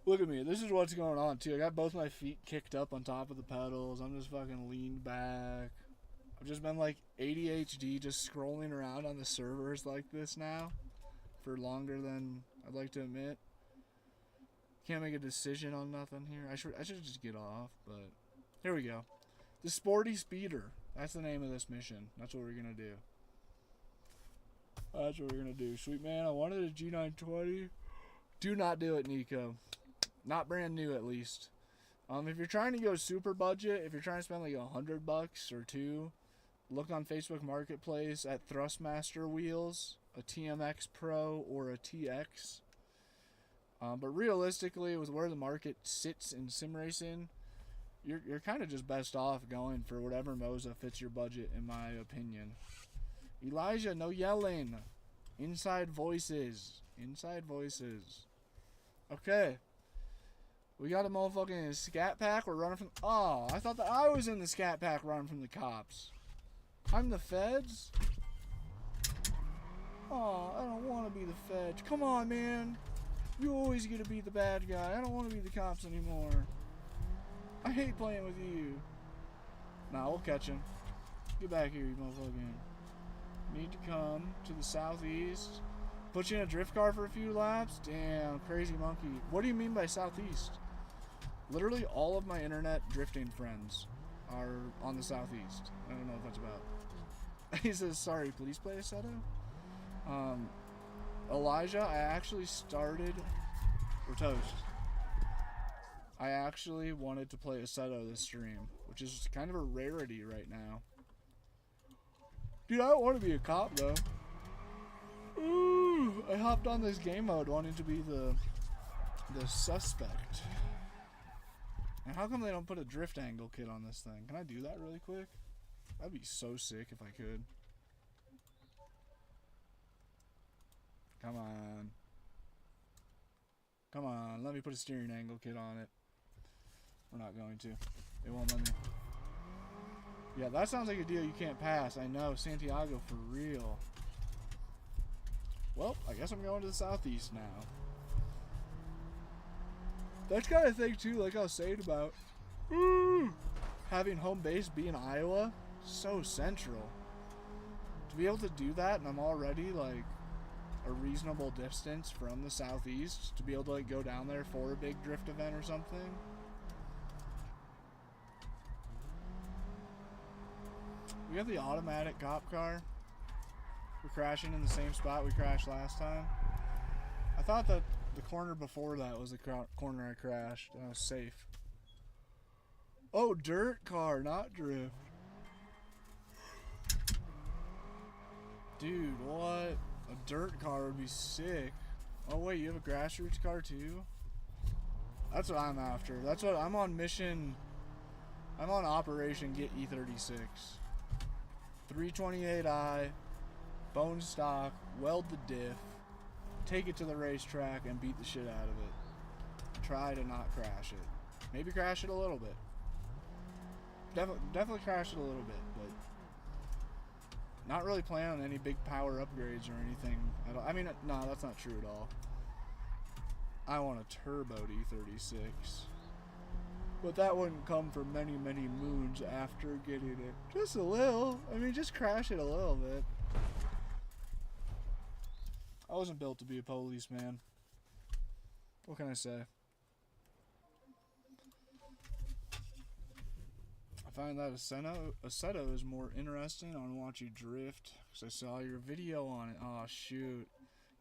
Look at me. This is what's going on, too. I got both my feet kicked up on top of the pedals. I'm just fucking leaned back. I've just been, like, ADHD, just scrolling around on the servers like this now for longer than I'd like to admit. Can't make a decision on nothing here. I should just get off, but here we go. The Sporty Speeder. That's the name of this mission. That's what we're going to do. That's what we're going to do. Sweet man, I wanted a G920. Do not do it, Nico. Not brand new, at least. If you're trying to go super budget, if you're trying to spend like $100 or $2, look on Facebook Marketplace at Thrustmaster wheels, a TMX Pro or a TX. But realistically, with where the market sits in sim racing, you're kind of just best off going for whatever Moza fits your budget, in my opinion. Elijah, no yelling. Inside voices. Inside voices. Okay. We got a motherfucking scat pack. We're running from... Oh, I thought that I was in the scat pack running from the cops. I'm the feds? Oh, I don't want to be the feds. Come on, man. You always get to be the bad guy. I don't want to be the cops anymore. I hate playing with you. Nah, we'll catch him. Get back here, you motherfucking... Need to come to the southeast. Put you in a drift car for a few laps? Damn, crazy monkey. What do you mean by southeast? Literally all of my internet drifting friends are on the southeast. I don't know what that's about. He says, sorry, please play Assetto. Elijah, I actually started... We're toast. I actually wanted to play Assetto this stream, which is kind of a rarity right now. Dude, I don't want to be a cop, though. Ooh, I hopped on this game mode wanting to be the suspect. And how come they don't put a drift angle kit on this thing? Can I do that really quick? That'd be so sick if I could. Come on. Come on, let me put a steering angle kit on it. We're not going to. It won't let me. Yeah, that sounds like a deal you can't pass. I know, Santiago for real. Well, I guess I'm going to the southeast now. That's kind of thing too, like I was saying about having home base be in Iowa, so central. To be able to do that, and I'm already like a reasonable distance from the southeast, to be able to like go down there for a big drift event or something. We got the automatic cop car. We're crashing in the same spot we crashed last time. I thought that the corner before that was the corner I crashed, and I was safe. Oh, dirt car, not drift. Dude, what? A dirt car would be sick. Oh wait, you have a grassroots car too? That's what I'm after. That's what I'm on mission. I'm on Operation Get E36. 328i, bone stock, weld the diff, take it to the racetrack and beat the shit out of it. Try to not crash it. Maybe crash it a little bit. Definitely crash it a little bit, but not really planning on any big power upgrades or anything. I mean, no, that's not true at all. I want a turboed E36. But that wouldn't come for many, many moons after getting it. Just a little. I mean, just crash it a little bit. I wasn't built to be a policeman. What can I say? I find that Assetto is more interesting. I want to watch you drift because I saw your video on it. Oh, shoot.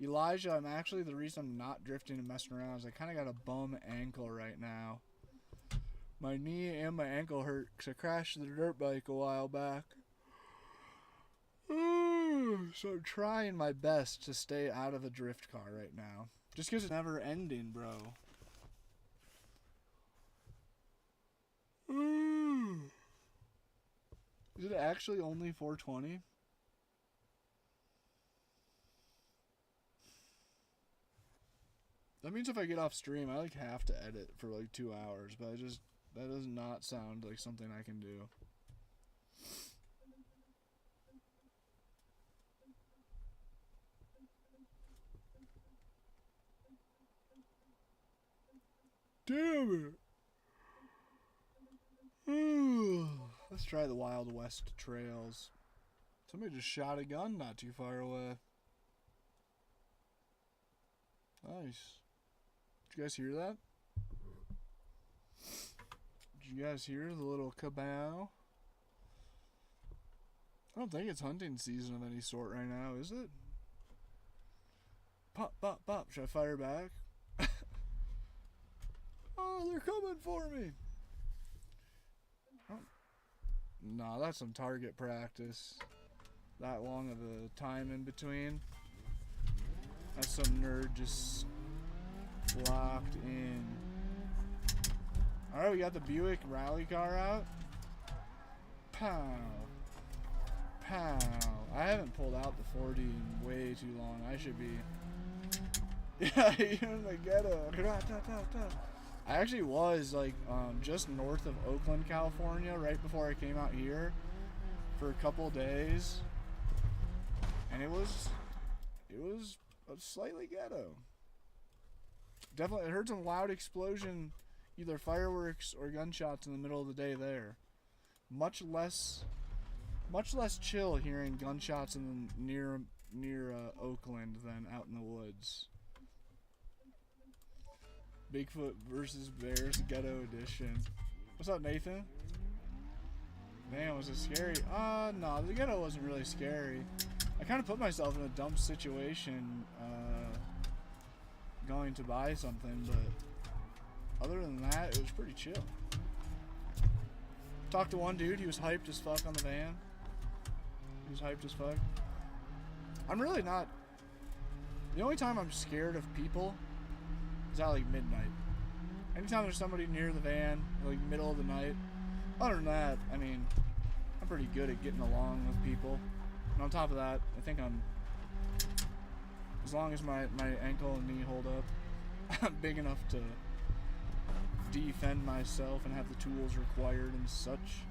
Elijah, I'm actually, the reason I'm not drifting and messing around is I kind of got a bum ankle right now. My knee and my ankle hurt because I crashed the dirt bike a while back. So I'm trying my best to stay out of a drift car right now. Just because it's never ending, bro. Is it actually only 420? That means if I get off stream, I like have to edit for like 2 hours, but that does not sound like something I can do. Damn it. Let's try the Wild West trails. Somebody just shot a gun not too far away. Nice. Did you guys hear that? Did you guys hear the little kabow? I don't think it's hunting season of any sort right now, is it? Pop, pop, pop. Should I fire back? Oh, they're coming for me. Oh. Nah, that's some target practice. That long of a time in between. That's some nerd just locked in. Alright, we got the Buick rally car out. Pow. Pow. I haven't pulled out the 40 in way too long. I should be. Yeah, you're in the ghetto. I actually was like just north of Oakland, California, right before I came out here for a couple days. And it was slightly ghetto. Definitely, I heard some loud explosion, either fireworks or gunshots in the middle of the day there. Much less chill hearing gunshots in the near Oakland than out in the woods. Bigfoot versus Bears Ghetto Edition. What's up, Nathan? Man, was it scary? No, the ghetto wasn't really scary. I kind of put myself in a dumb situation going to buy something, but other than that, it was pretty chill. Talked to one dude, he was hyped as fuck on the van. He was hyped as fuck. I'm really not... The only time I'm scared of people is at like midnight. Anytime there's somebody near the van, like middle of the night. Other than that, I mean, I'm pretty good at getting along with people. And on top of that, I think I'm As long as my ankle and knee hold up, I'm big enough to defend myself and have the tools required and such.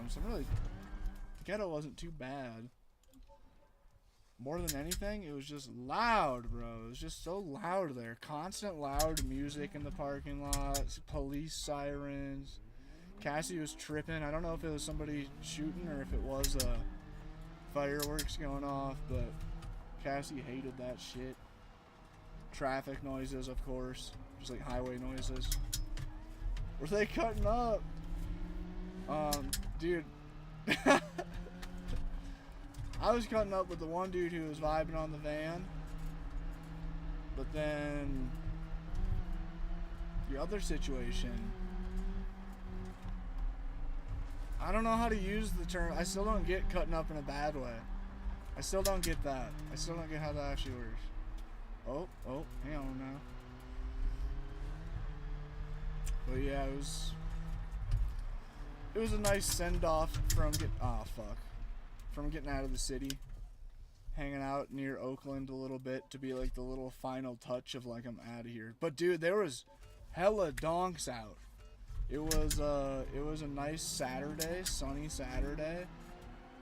So really, the ghetto wasn't too bad. More than anything, it was just loud, bro. It was just so loud there. Constant loud music in the parking lot, police sirens. Cassie was tripping. I don't know if it was somebody shooting or if it was fireworks going off, but Cassie hated that shit. Traffic noises, of course. Just like highway noises. Were they cutting up? Dude. I was cutting up with the one dude who was vibing on the van. But then the other situation, I don't know how to use the term. I still don't get cutting up in a bad way. I still don't get that. I still don't get how that actually works. Oh, hang on now. But yeah, it was a nice send-off from from getting out of the city, hanging out near Oakland a little bit to be like the little final touch of like I'm out of here. But dude, there was hella donks out. It was a nice Saturday, sunny Saturday.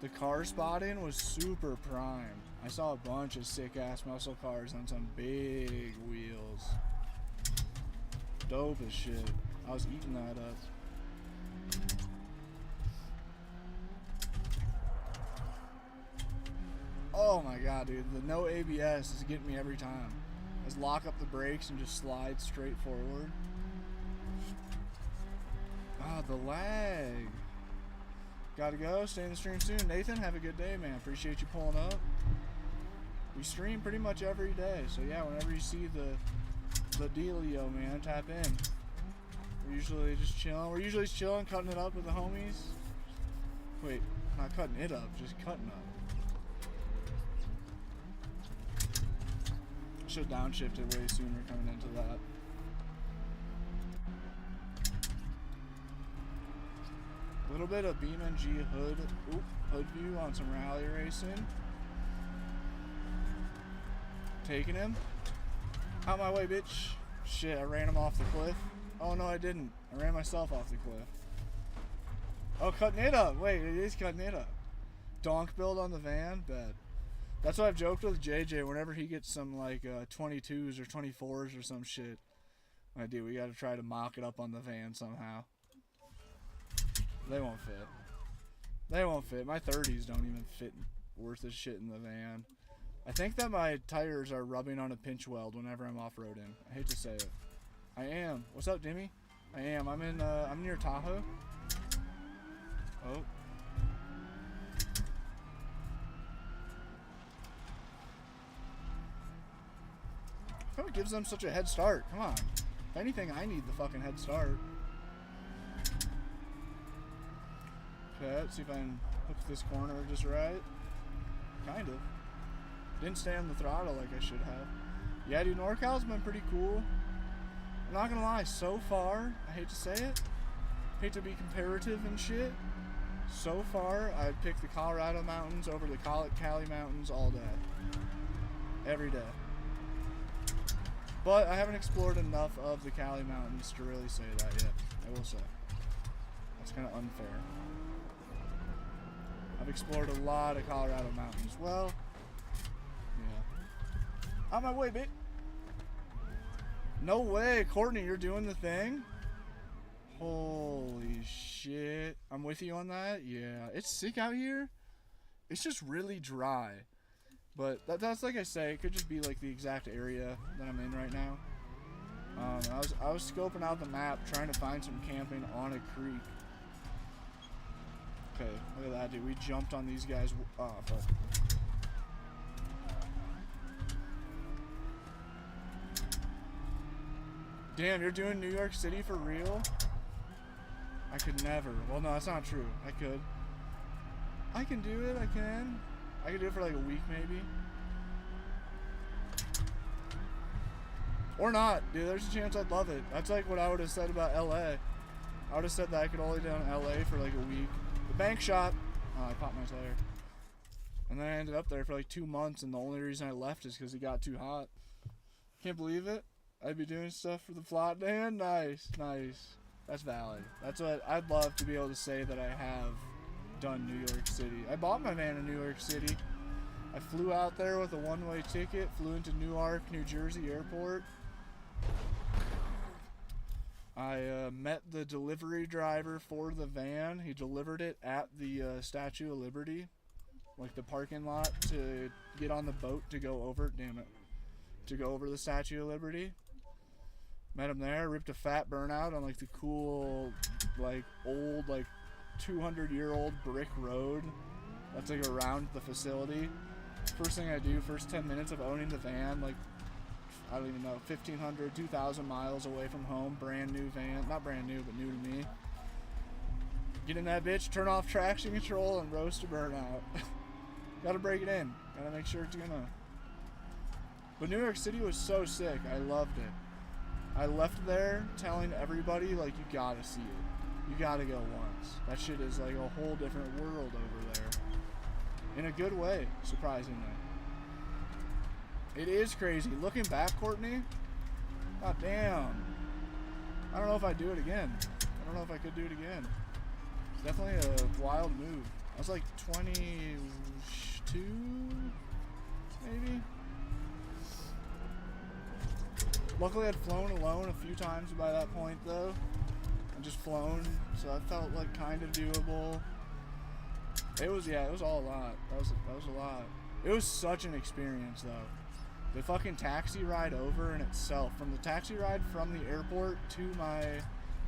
The car spotting was super prime. I saw a bunch of sick ass muscle cars on some big wheels. Dope as shit. I was eating that up. Oh my god, dude. The no ABS is getting me every time. Just lock up the brakes and just slide straight forward. Ah, the lag. Gotta go. Stay in the stream soon. Nathan, have a good day, man. Appreciate you pulling up. We stream pretty much every day. So yeah, whenever you see the dealio, man, tap in. We're usually just chilling. We're usually chilling, cutting it up with the homies. Wait, not cutting it up, just cutting up. Should have downshifted way sooner coming into that. A little bit of BeamNG hood view on some rally racing. Taking him. Out my way, bitch. Shit, I ran him off the cliff. Oh no, I didn't. I ran myself off the cliff. Oh, cutting it up. Wait, it is cutting it up. Donk build on the van? Bet. That's what I've joked with JJ whenever he gets some like 22s or 24s or some shit. I do. We gotta try to mock it up on the van somehow. They won't fit. They won't fit. My 30s don't even fit worth of shit in the van. I think that my tires are rubbing on a pinch weld whenever I'm off-roading. I hate to say it. I am. What's up, Dimmy? I am. I'm near Tahoe. Oh. What gives them such a head start? Come on. If anything, I need the fucking head start. Okay, let's see if I can hook this corner just right. Kind of. Didn't stay on the throttle like I should have. Yeah, dude, NorCal's been pretty cool. I'm not gonna lie, so far, I hate to say it, hate to be comparative and shit, so far, I'd pick the Colorado mountains over the Cali mountains all day. Every day. But I haven't explored enough of the Cali mountains to really say that yet, I will say. That's kind of unfair. I've explored a lot of Colorado mountains. Well, yeah. Out my way, bitch. No way, Courtney, you're doing the thing? Holy shit. I'm with you on that? Yeah. It's sick out here. It's just really dry. But that's like I say, it could just be like the exact area that I'm in right now. I was scoping out the map, trying to find some camping on a creek. Okay, look at that, dude. We jumped on these guys. Oh, fuck. Damn, you're doing New York City for real? I could never. Well, no, that's not true. I could. I can do it. I can. I could do it for like a week, maybe. Or not, dude. There's a chance I'd love it. That's like what I would have said about LA. I would have said that I could only do in LA for like a week. The bank shot. Oh, I popped my tire. And then I ended up there for like 2 months, and the only reason I left is because it got too hot. Can't believe it. I'd be doing stuff for the flat Dan. Nice, nice. That's valid. That's what I'd love to be able to say that I have done New York City. I bought my van in New York City. I flew out there with a one-way ticket, flew into Newark, New Jersey airport. I met the delivery driver for the van. He delivered it at the Statue of Liberty, like the parking lot, to get on the boat to go over, to go over the Statue of Liberty. Met him there, ripped a fat burnout on like the cool, like old, like 200-year-old brick road that's like around the facility. First thing I do, first 10 minutes of owning the van, like, I don't even know, 1,500, 2,000 miles away from home, brand new van, not brand new, but new to me. Get in that bitch, turn off traction control, and roast a burnout. Gotta break it in, gotta make sure it's gonna. But New York City was so sick, I loved it. I left there telling everybody, like, you gotta see it. You gotta go once. That shit is like a whole different world over there. In a good way, surprisingly. It is crazy. Looking back, Courtney, god damn. I don't know if I'd do it again. I don't know if I could do it again. It's definitely a wild move. I was like 22, maybe? Luckily, I'd flown alone a few times by that point, though. I'd just flown, so I felt like kind of doable. It was all a lot. That was a lot. It was such an experience, though. The fucking taxi ride over in itself, from the taxi ride from the airport to my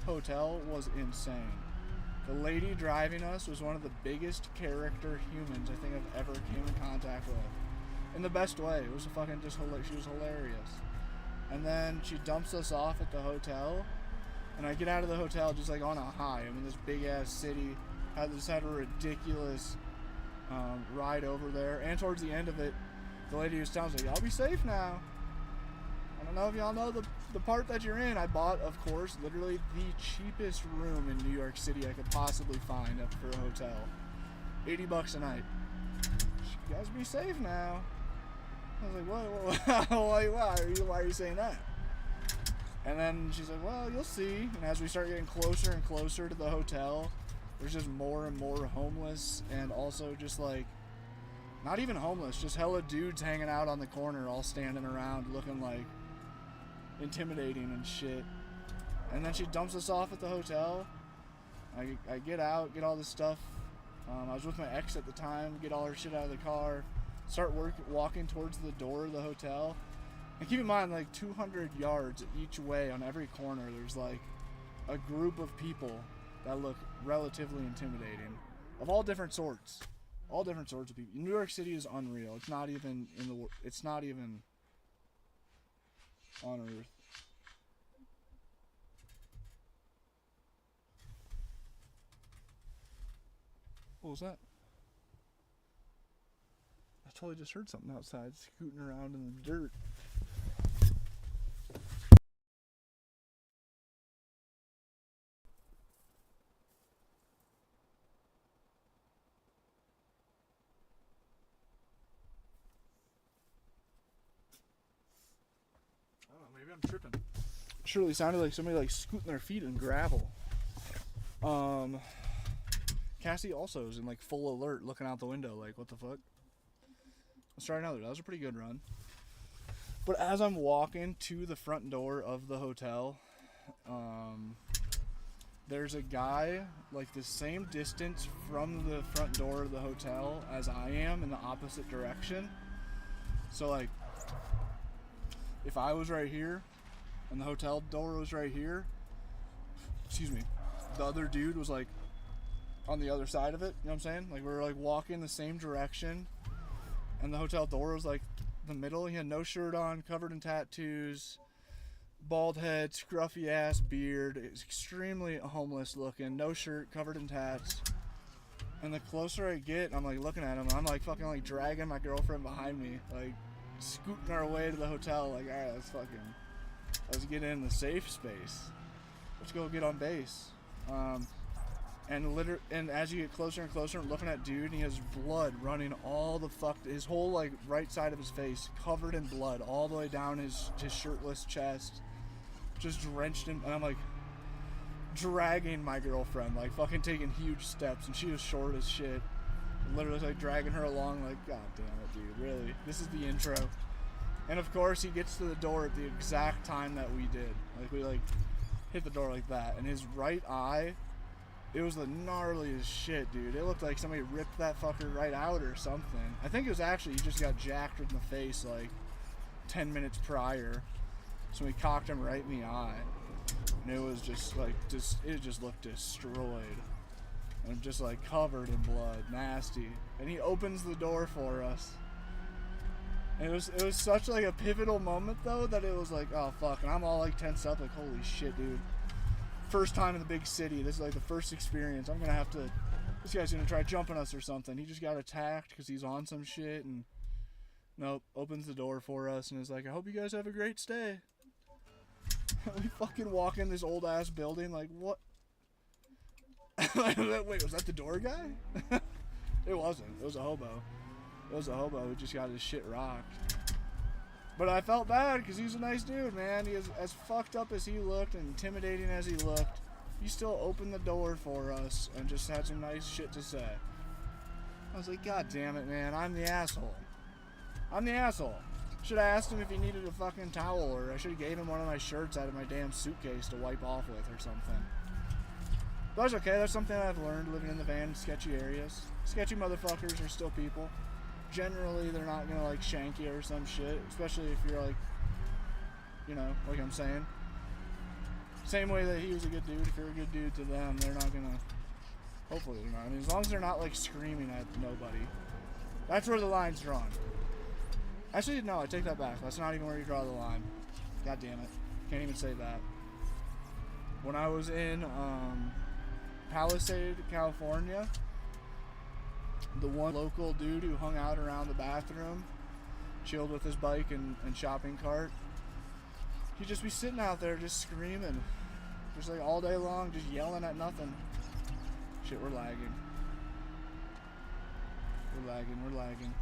hotel, was insane. The lady driving us was one of the biggest character humans I think I've ever came in contact with. In the best way. It was she was hilarious. And then she dumps us off at the hotel, and I get out of the hotel just like on a high. I'm in this big ass city, had a ridiculous ride over there, and towards the end of it, the lady was telling me, y'all be safe now. I don't know if y'all know the part that you're in. I bought, of course, literally the cheapest room in New York City I could possibly find up for a hotel. $80 a night. You guys be safe now. I was like, what? Why are you saying that? And then she's like, well, you'll see. And as we start getting closer and closer to the hotel, there's just more and more homeless, and also just like, not even homeless, just hella dudes hanging out on the corner, all standing around looking like intimidating and shit. And then she dumps us off at the hotel. I get out, get all this stuff. I was with my ex at the time, get all her shit out of the car, start walking towards the door of the hotel. And keep in mind, like 200 yards each way on every corner, there's like a group of people that look relatively intimidating, of all different sorts. All different sorts of people. New York City is unreal. It's not even it's not even on Earth. What was that? I totally just heard something outside scooting around in the dirt. I don't know, maybe I'm tripping. It surely sounded like somebody like scooting their feet in gravel. Cassie also is in like full alert, looking out the window like, what the fuck? Let's try another. That was a pretty good run. But as I'm walking to the front door of the hotel, there's a guy like the same distance from the front door of the hotel as I am in the opposite direction. So like, if I was right here and the hotel door was right here, excuse me, the other dude was like on the other side of it, you know what I'm saying? Like, we were like walking the same direction, and the hotel door was like the middle. He had no shirt on, covered in tattoos, bald head, scruffy ass beard, extremely homeless looking, no shirt, covered in tats. And the closer I get, I'm like looking at him, I'm like fucking like dragging my girlfriend behind me, like scooting our way to the hotel, like, all right, let's get in the safe space. Let's go get on base. And as you get closer and closer, I'm looking at dude, and he has blood running all the his whole like right side of his face covered in blood all the way down his shirtless chest, just drenched in. And I'm like dragging my girlfriend, like fucking taking huge steps, and she was short as shit. Literally like dragging her along, like, god damn it, dude, really? This is the intro. And of course he gets to the door at the exact time that we did. Like we like hit the door like that, and his right eye, it was the gnarliest shit, dude. It looked like somebody ripped that fucker right out or something. I think it was actually, he just got jacked in the face like 10 minutes prior. So we cocked him right in the eye. And it was just like, it just looked destroyed. And just like covered in blood, nasty. And he opens the door for us. And it was such like a pivotal moment though, that it was like, oh fuck. And I'm all like tense up, like, holy shit, dude. First time in the big city. This is like the first experience. I'm gonna have to. This guy's gonna try jumping us or something. He just got attacked because he's on some shit, and nope. Opens the door for us and is like, I hope you guys have a great stay. We fucking walk in this old ass building. Like what? Wait, was that the door guy? It wasn't. It was a hobo. It was a hobo who just got his shit rocked. But I felt bad because he's a nice dude, man. He is as fucked up as he looked and intimidating as he looked. He still opened the door for us and just had some nice shit to say. I was like, god damn it, man. I'm the asshole. I'm the asshole. Should have asked him if he needed a fucking towel, or I should have gave him one of my shirts out of my damn suitcase to wipe off with or something. But that's okay. That's something I've learned living in the van in sketchy areas. Sketchy motherfuckers are still people. Generally, they're not gonna like shank you or some shit, especially if you're like, you know, like I'm saying. Same way that he was a good dude. If you're a good dude to them, they're not gonna. Hopefully, they're not. I mean, as long as they're not like screaming at nobody, that's where the line's drawn. Actually, no, I take that back. That's not even where you draw the line. God damn it, can't even say that. When I was in Palisade, California, the one local dude who hung out around the bathroom, chilled with his bike and shopping cart, he'd just be sitting out there just screaming, just like all day long, just yelling at nothing. Shit, we're lagging. We're lagging.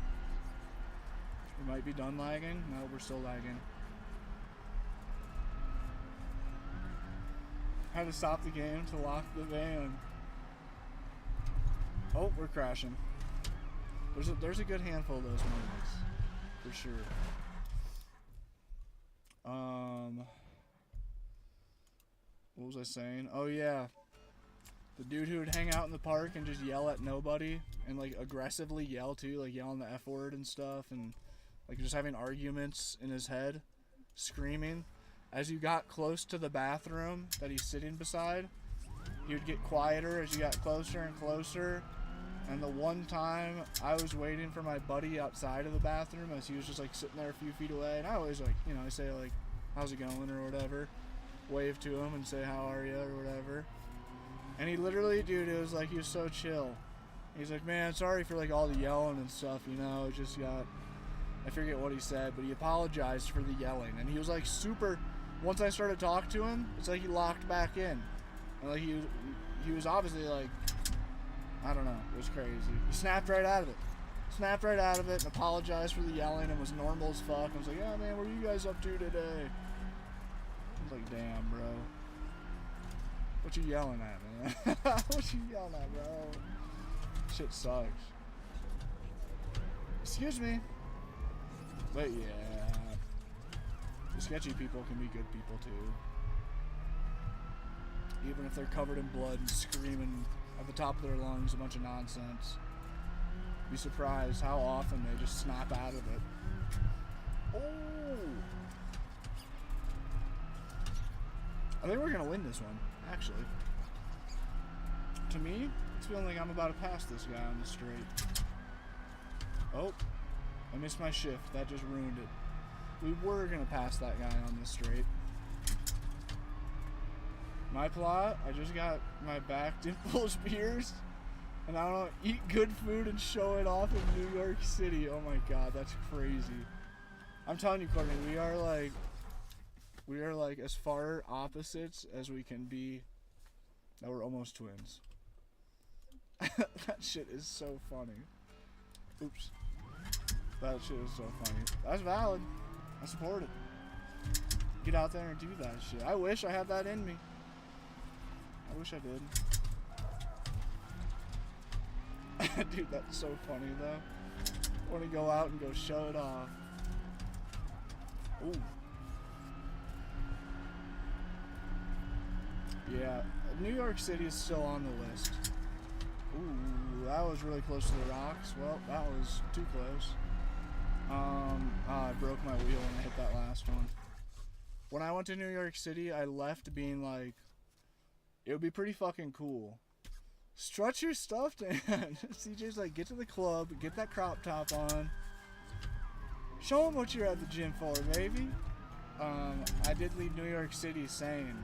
We might be done lagging. No, we're still lagging. Had to stop the game to lock the van. Oh, we're crashing. There's a good handful of those moments, for sure. What was I saying? Oh yeah, the dude who would hang out in the park and just yell at nobody, and like aggressively yell too, like yelling the F word and stuff, and like just having arguments in his head, screaming. As you got close to the bathroom that he's sitting beside, he would get quieter as you got closer and closer. And the one time I was waiting for my buddy outside of the bathroom, as he was just like sitting there a few feet away, and I always like, you know, I say like, how's it going or whatever, wave to him and say how are you or whatever. And he literally, dude, it was like he was so chill. He's like, man, sorry for like all the yelling and stuff, you know, it just got, I forget what he said, but he apologized for the yelling. And he was like super, once I started talking to him, it's like he locked back in. And like he was obviously like, I don't know, it was crazy. He snapped right out of it. And apologized for the yelling and was normal as fuck. I was like, yeah, man, what are you guys up to today? I was like, damn, bro. What you yelling at, man? What you yelling at, bro? Shit sucks. Excuse me. But yeah, the sketchy people can be good people too. Even if they're covered in blood and screaming at the top of their lungs a bunch of nonsense. Be surprised how often they just snap out of it. Oh! I think we're gonna win this one, actually. To me, it's feeling like I'm about to pass this guy on the straight. Oh, I missed my shift. That just ruined it. We were gonna pass that guy on the straight. My plot, I just got my back dimples pierced, and I don't know, eat good food and show it off in New York City. Oh my god, that's crazy. I'm telling you, Courtney, we are like as far opposites as we can be, that we're almost twins. That shit is so funny. Oops. That shit is so funny. That's valid. I support it. Get out there and do that shit. I wish I had that in me. I wish I did. Dude, that's so funny though. I want to go out and go show it off. Ooh. Yeah, New York City is still on the list. Ooh, that was really close to the rocks. Well, that was too close. I broke my wheel when I hit that last one. When I went to New York City, I left being like, it would be pretty fucking cool. Strut your stuff, Dan. CJ's like, get to the club, get that crop top on. Show them what you're at the gym for, baby. I did leave New York City saying,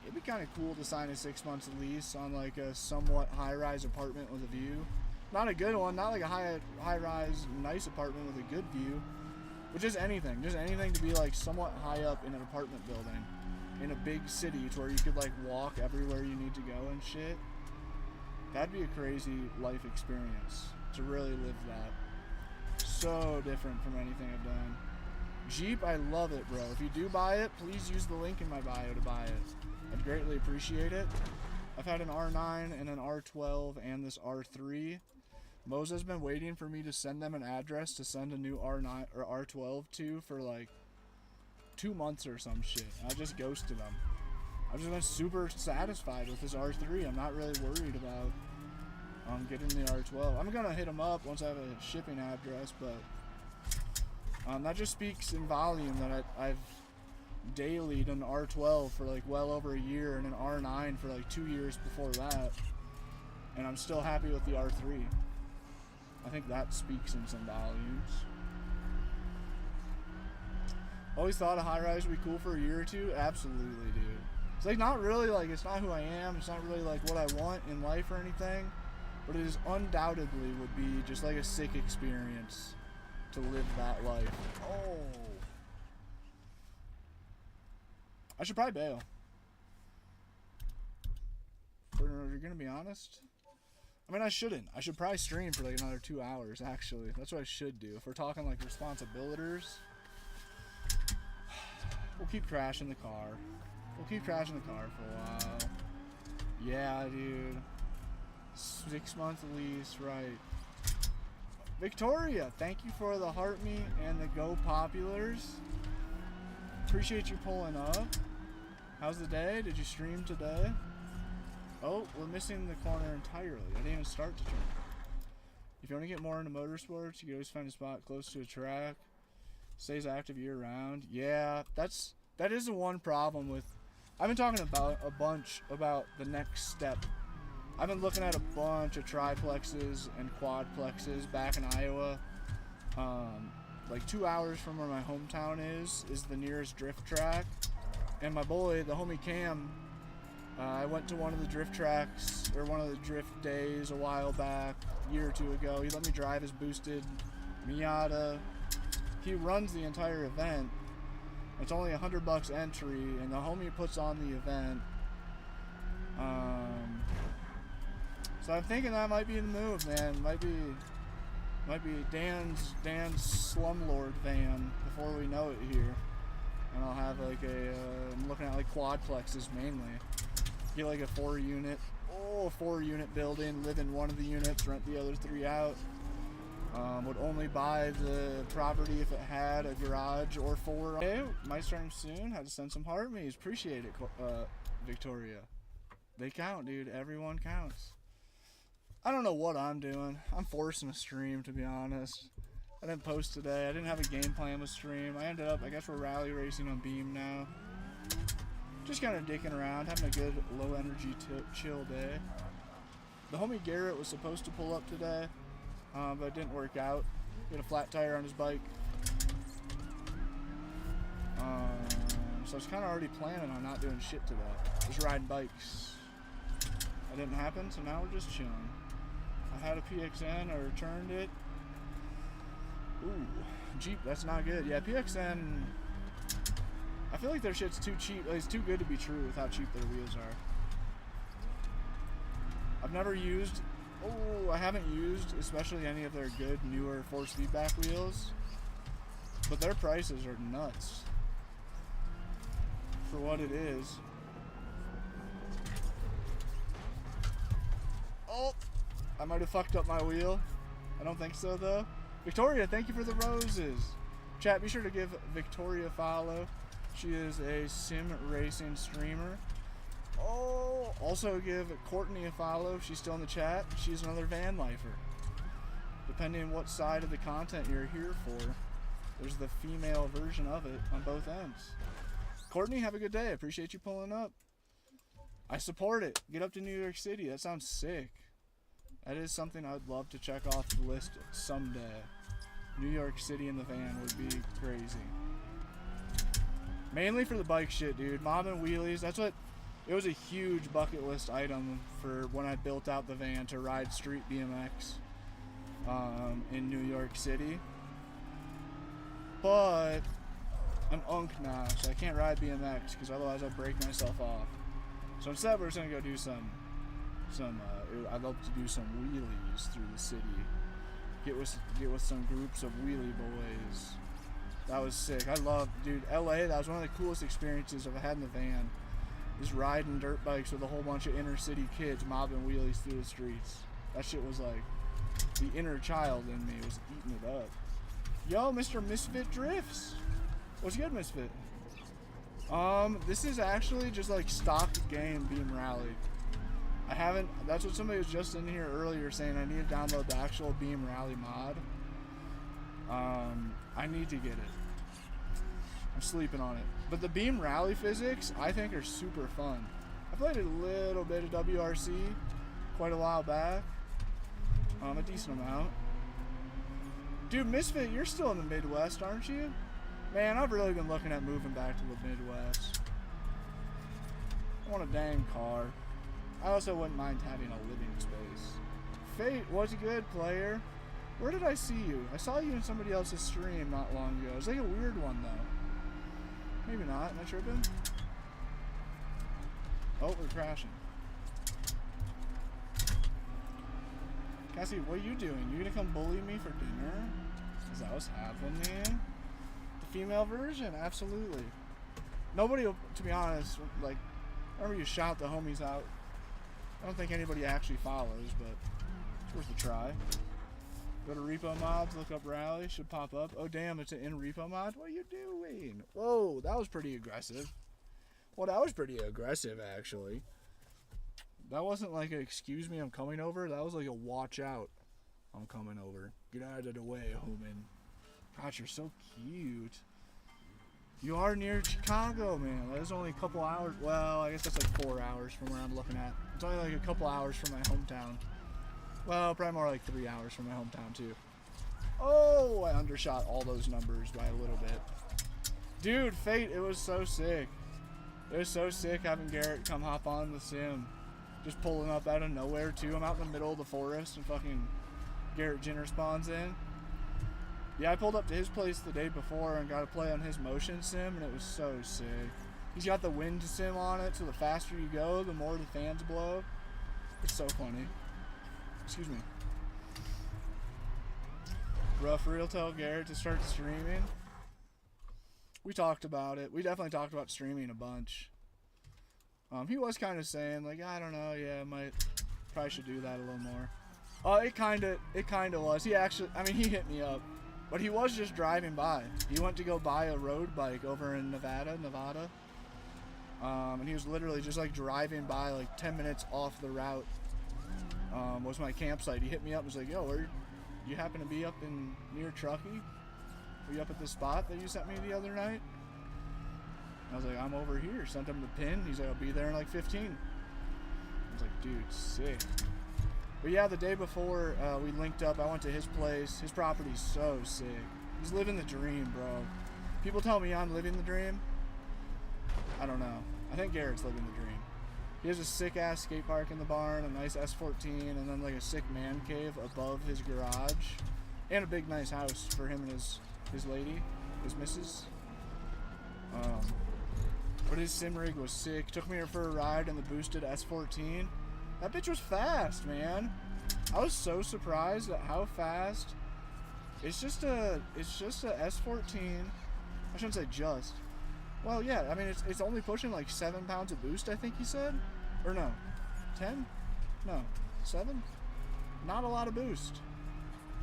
it'd be kind of cool to sign a 6 months lease on like a somewhat high-rise apartment with a view. Not a good one, not like a high-rise nice apartment with a good view, but just anything to be like somewhat high up in an apartment building in a big city to where you could like walk everywhere you need to go and shit. That'd be a crazy life experience to really live that. So different from anything I've done. Jeep, I love it, bro. If you do buy it, please use the link in my bio to buy it. I'd greatly appreciate it. I've had an R9 and an R12 and this R3. Mo's has been waiting for me to send them an address to send a new R9 or R12 to for like 2 months or some shit. I just ghosted them. I've just been super satisfied with this R3. I'm not really worried about getting the R12. I'm gonna hit them up once I have a shipping address, but that just speaks in volume that I've dailied an R12 for like well over a year and an R9 for like 2 years before that, and I'm still happy with the R3. I think that speaks in some volumes. Always thought a high-rise would be cool for a year or two. Absolutely, dude. It's like not really like, it's not who I am. It's not really like what I want in life or anything, but it is undoubtedly would be just like a sick experience to live that life. Oh. I should probably bail. If you're gonna be honest. I mean, I shouldn't. I should probably stream for like another 2 hours, actually. That's what I should do. If we're talking like responsibilities, we'll keep crashing the car. We'll keep crashing the car for a while. Yeah, dude. 6 month lease, right. Victoria, thank you for the heart me and the go populars. Appreciate you pulling up. How's the day? Did you stream today? Oh, we're missing the corner entirely. I didn't even start to turn. If you want to get more into motorsports, you can always find a spot close to a track. Stays active year round. Yeah, that is the one problem with. I've been talking about a bunch about the next step. I've been looking at a bunch of triplexes and quadplexes back in Iowa. Like 2 hours from where my hometown is the nearest drift track. And my boy, the homie Cam, I went to one of the drift tracks, or one of the drift days a while back, a year or two ago. He let me drive his boosted Miata. He runs the entire event. It's only $100 entry, and the homie puts on the event. So I'm thinking that might be the move, man. Might be Dan's slumlord van before we know it here. And I'll have like I'm looking at like quadplexes mainly. Get like a 4-unit building, live in one of the units, rent the other 3 out. Would only buy the property if it had a garage or 4. Okay, might stream soon. Had to send some heart me's. Appreciate it, Victoria. They count, dude. Everyone counts. I don't know what I'm doing. I'm forcing a stream, to be honest. I didn't post today. I didn't have a game plan with stream. I ended up, I guess we're rally racing on Beam now. Just kind of dicking around, having a good low energy chill day. The homie Garrett was supposed to pull up today, but it didn't work out. He had a flat tire on his bike. So I was kind of already planning on not doing shit today. Just riding bikes. That didn't happen, so now we're just chilling. I had a PXN, I returned it. Ooh, Jeep, that's not good. Yeah, PXN, I feel like their shit's too cheap. It's too good to be true with how cheap their wheels are. I've never used Oh, I haven't used especially any of their good newer force feedback wheels, but their prices are nuts for what it is. Oh, I might have fucked up my wheel. I don't think so though. Victoria, thank you for the roses. Chat, be sure to give Victoria a follow. She is a sim racing streamer. Oh, also give Courtney a follow if she's still in the chat. She's another van lifer. Depending on what side of the content you're here for, there's the female version of it on both ends. Courtney, have a good day. Appreciate you pulling up. I support it. Get up to New York City. That sounds sick. That is something I'd love to check off the list someday. New York City in the van would be crazy. Mainly for the bike shit, dude. Mobbing wheelies. That's what... It was a huge bucket list item for when I built out the van to ride street BMX in New York City. But I'm unk now, so I can't ride BMX because otherwise I'd break myself off. So instead, we're just gonna go do I'd love to do some wheelies through the city. Get with some groups of wheelie boys. That was sick. I love, dude, LA, that was one of the coolest experiences I've had in the van. Just riding dirt bikes with a whole bunch of inner city kids mobbing wheelies through the streets. That shit was like, the inner child in me was eating it up. Yo, Mr. Misfit Drifts. What's good, Misfit? This is actually just like stock game Beam Rally. I haven't, that's what somebody was just in here earlier saying I need to download the actual Beam Rally mod. I need to get it. I'm sleeping on it. But the Beam Rally physics, I think, are super fun. I played a little bit of WRC quite a while back. A decent amount. Dude, Misfit, you're still in the Midwest, aren't you? Man, I've really been looking at moving back to the Midwest. I want a dang car. I also wouldn't mind having a living space. Fate, what's good, player? Where did I see you? I saw you in somebody else's stream not long ago. It was like a weird one, though. Maybe not. Am I tripping? Oh, we're crashing. Cassie, what are you doing? You gonna come bully me for dinner? Is that what's happening? The female version, absolutely. Nobody, to be honest, like, whenever you shout the homies out, I don't think anybody actually follows, but it's worth a try. Go to repo mods, look up rally, should pop up. Oh damn, it's an in repo mod? What are you doing? Whoa, that was pretty aggressive. Well, that was pretty aggressive, actually. That wasn't like a excuse me, I'm coming over. That was like a watch out, I'm coming over. Get out of the way, homie. Gosh, you're so cute. You are near Chicago, man. That is only a couple hours. Well, I guess that's like 4 hours from where I'm looking at. It's only like a couple hours from my hometown. Well, probably more like 3 hours from my hometown, too. Oh, I undershot all those numbers by a little bit. Dude, Fate, it was so sick. It was so sick having Garrett come hop on the sim. Just pulling up out of nowhere, too. I'm out in the middle of the forest and fucking Garrett Jenner spawns in. Yeah, I pulled up to his place the day before and got to play on his motion sim, and it was so sick. He's got the wind sim on it, so the faster you go, the more the fans blow. It's so funny. Excuse me. Rough real tell Garrett to start streaming. We talked about it. We definitely talked about streaming a bunch. He was kind of saying, like, I don't know, yeah, probably should do that a little more. It kind of was. He actually, I mean, he hit me up. But he was just driving by. He went to go buy a road bike over in Nevada. And he was literally just like driving by like 10 minutes off the route. Was my campsite. He hit me up and was like, yo, where you happen to be up in near Truckee? Were you up at this spot that you sent me the other night? I was like, I'm over here. Sent him the pin. He's like, I'll be there in like 15. I was like, dude, sick. But yeah, the day before we linked up, I went to his place. His property's so sick. He's living the dream, bro. People tell me I'm living the dream. I don't know. I think Garrett's living the dream. He has a sick-ass skate park in the barn, a nice S14, and then like a sick man cave above his garage. And a big, nice house for him and his lady, his missus. But his sim rig was sick. Took me for a ride in the boosted S14. That bitch was fast, man. I was so surprised at how fast. It's just a S14. I shouldn't say just. Well, yeah, I mean, it's only pushing like 7 pounds of boost, I think he said. Or no, 10? No, 7? Not a lot of boost.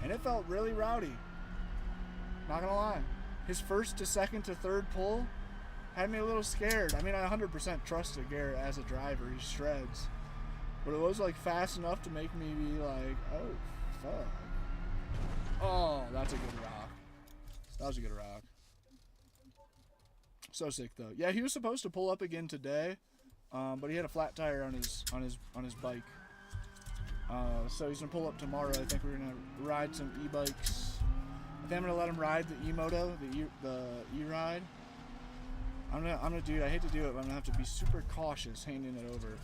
And it felt really rowdy. Not gonna lie. His first to second to third pull had me a little scared. I mean, I 100% trusted Garrett as a driver. He shreds. But it was like fast enough to make me be like, oh, fuck. Oh, that's a good rock. That was a good rock. So sick though. Yeah, he was supposed to pull up again today, but he had a flat tire on his bike. So he's gonna pull up tomorrow. I think we're gonna ride some e-bikes. I think I'm gonna let him ride the e-moto, the e-ride. I'm gonna do it. I hate to do it, but I'm gonna have to be super cautious handing it over.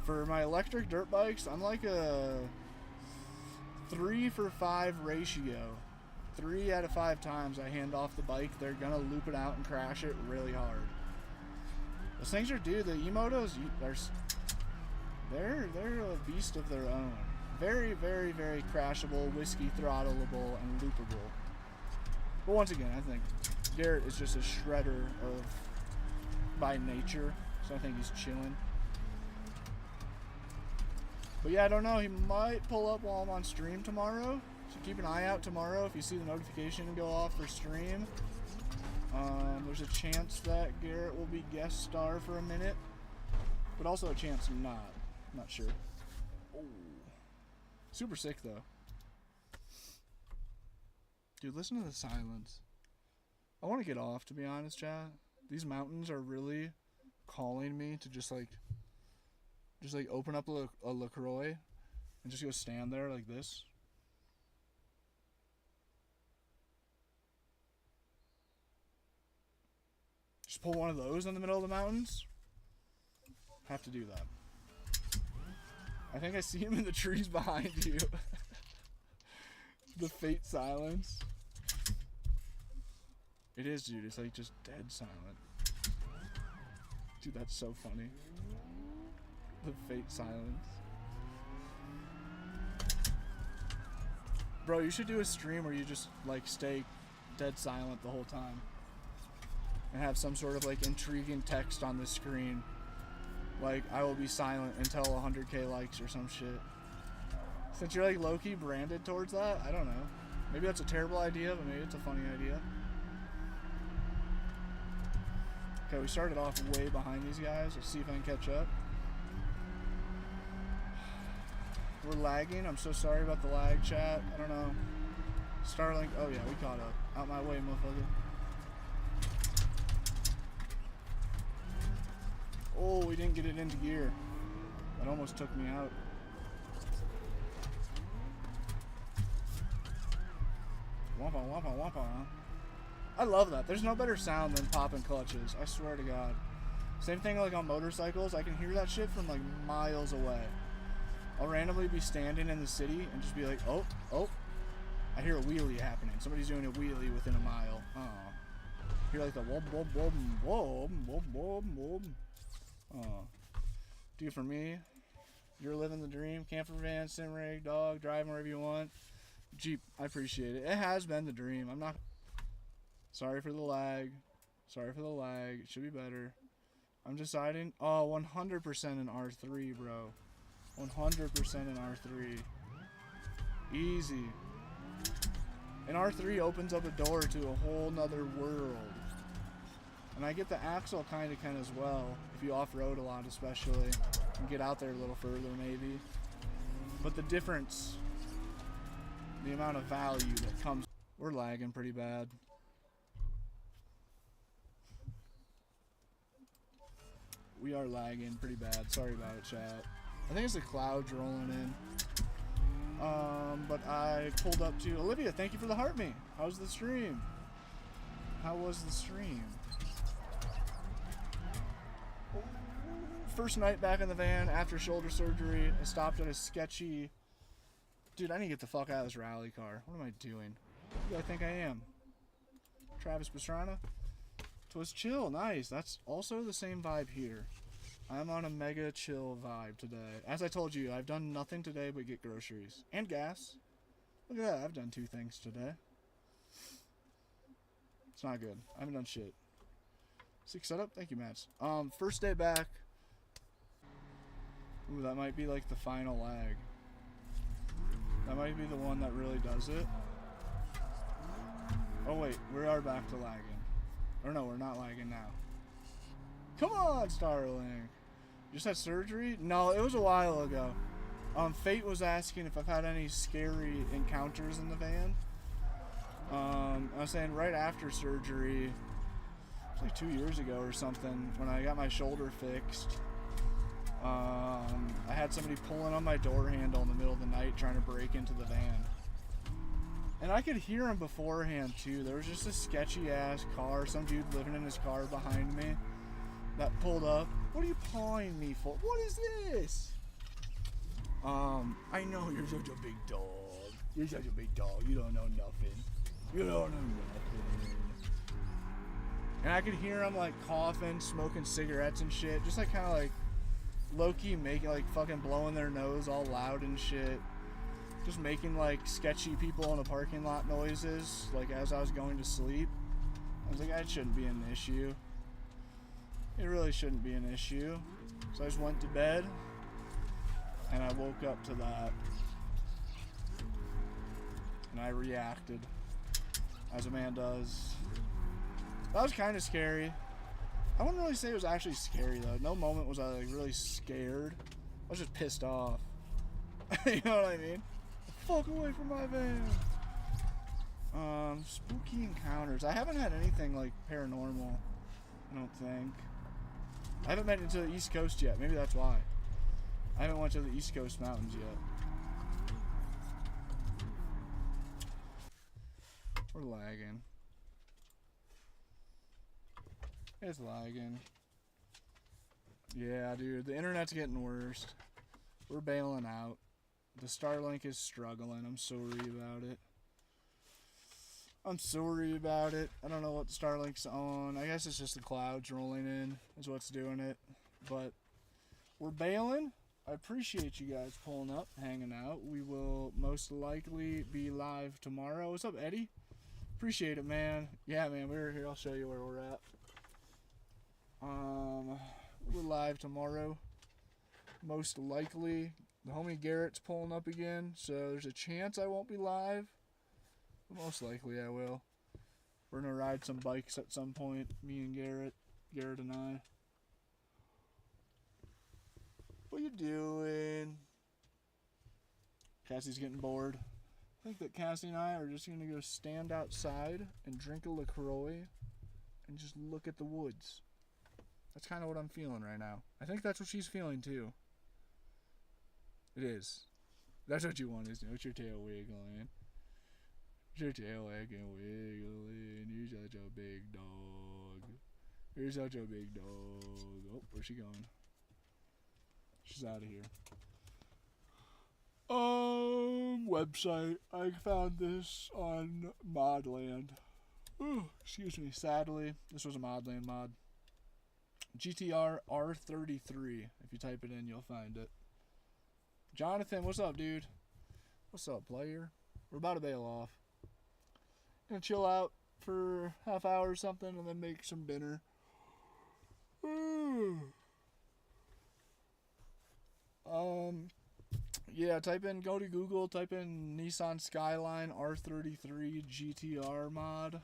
For my electric dirt bikes, I'm like a 3 for 5 ratio. 3 out of 5 times I hand off the bike, they're gonna loop it out and crash it really hard. Those things are due. The e-motos, they're a beast of their own. Very, very, very crashable, whiskey throttleable, and loopable. But once again, I think Garrett is just a shredder by nature, so I think he's chilling. But yeah, I don't know. He might pull up while I'm on stream tomorrow. So keep an eye out tomorrow if you see the notification go off for stream. There's a chance that Garrett will be guest star for a minute, but also a chance not. I'm not sure. Oh, super sick though. Dude, listen to the silence. I want to get off, to be honest, chat. These mountains are really calling me to just like open up a LaCroix and just go stand there like this. Just pull one of those in the middle of the mountains. Have to do that. I think I see him in the trees behind you. The fate silence. It is, dude. It's like just dead silent. Dude, that's so funny. The fate silence. Bro, you should do a stream where you just like stay dead silent the whole time and have some sort of like intriguing text on the screen, like I will be silent until 100k likes or some shit. Since you're like low-key branded towards that, I don't know. Maybe that's a terrible idea, but maybe it's a funny idea. Okay, we started off way behind these guys. Let's see if I can catch up. We're lagging. I'm so sorry about the lag, chat. I don't know. Starlink. Oh yeah, we caught up. Out my way, motherfucker. Oh, we didn't get it into gear. That almost took me out. Wampa, wampa, wampa, huh? I love that. There's no better sound than popping clutches. I swear to God. Same thing like on motorcycles. I can hear that shit from like miles away. I'll randomly be standing in the city and just be like, oh, oh. I hear a wheelie happening. Somebody's doing a wheelie within a mile. Oh. Hear like the whoop, whoop, whoop, whoop, whoop, whoop, whoop. Oh. Dude, for me, you're living the dream. Camper van, sim rig, dog, driving wherever you want. Jeep, I appreciate it. It has been the dream. I'm not... Sorry for the lag. Sorry for the lag. It should be better. I'm deciding... Oh, 100% in R3, bro. 100% in R3. Easy. And R3 opens up a door to a whole nother world. And I get the axle kind of as well. If you off-road a lot especially. And get out there a little further maybe. But the difference... The amount of value that comes... We're lagging pretty bad. We are lagging pretty bad. Sorry about it, chat. I think it's the clouds rolling in. But I pulled up to... Olivia, thank you for the heart me. How's the stream? How was the stream? First night back in the van after shoulder surgery. I stopped at a sketchy... Dude, I need to get the fuck out of this rally car. What am I doing? Who do I think I am? Travis Pastrana? Twas chill. Nice. That's also the same vibe here. I'm on a mega chill vibe today. As I told you, I've done nothing today but get groceries. And gas. Look at that, I've done 2 things today. It's not good. I haven't done shit. Sick setup? Thank you, Mats. First day back. Ooh, that might be like the final lag. That might be the one that really does it. Oh wait, we are back to lagging. Or no, we're not lagging now. Come on, Starling. Just had surgery? No, it was a while ago. Fate was asking if I've had any scary encounters in the van. I was saying right after surgery, it was like 2 years ago or something, when I got my shoulder fixed. I had somebody pulling on my door handle in the middle of the night trying to break into the van. And I could hear him beforehand too. There was just a sketchy ass car, some dude living in his car behind me that pulled up. What are you pawing me for? What is this? I know you're such a big dog. You're such a big dog. You don't know nothing. You don't know nothing. And I could hear him like coughing, smoking cigarettes and shit. Just like kind of like low-key making like fucking blowing their nose all loud and shit. Just making like sketchy people in the parking lot noises like as I was going to sleep. I was like, that shouldn't be an issue. It really shouldn't be an issue. So I just went to bed and I woke up to that. And I reacted as a man does. That was kind of scary. I wouldn't really say it was actually scary though. No moment was I like really scared. I was just pissed off. You know what I mean? Fuck away from my van. Spooky encounters. I haven't had anything like paranormal, I don't think. I haven't made it to the East Coast yet. Maybe that's why. I haven't went to the East Coast mountains yet. We're lagging. It's lagging. Yeah, dude. The internet's getting worse. We're bailing out. The Starlink is struggling. I'm sorry about it. I'm sorry about it. I don't know what the Starlink's on. I guess it's just the clouds rolling in is what's doing it. But we're bailing. I appreciate you guys pulling up, hanging out. We will most likely be live tomorrow. What's up, Eddie? Appreciate it, man. Yeah, man, we're here. I'll show you where we're at. We're live tomorrow. Most likely. The homie Garrett's pulling up again, so there's a chance I won't be live. But most likely I will. We're gonna ride some bikes at some point, me and Garrett and I. What you doing? Cassie's getting bored. I think that Cassie and I are just gonna go stand outside and drink a LaCroix and just look at the woods. That's kind of what I'm feeling right now. I think that's what she's feeling too. It is. That's what you want, isn't it? What's your tail wiggling? What's your tail wiggling? You're such a big dog. You're such a big dog. Oh, where's she going? She's out of here. Website. I found this on Modland. Ooh, excuse me. Sadly, this was a Modland mod. GTR R33. If you type it in, you'll find it. Jonathan, what's up, dude? What's up, player? We're about to bail off. Gonna chill out for half hour or something and then make some dinner. Yeah, go to Google, type in Nissan Skyline R33 GTR mod,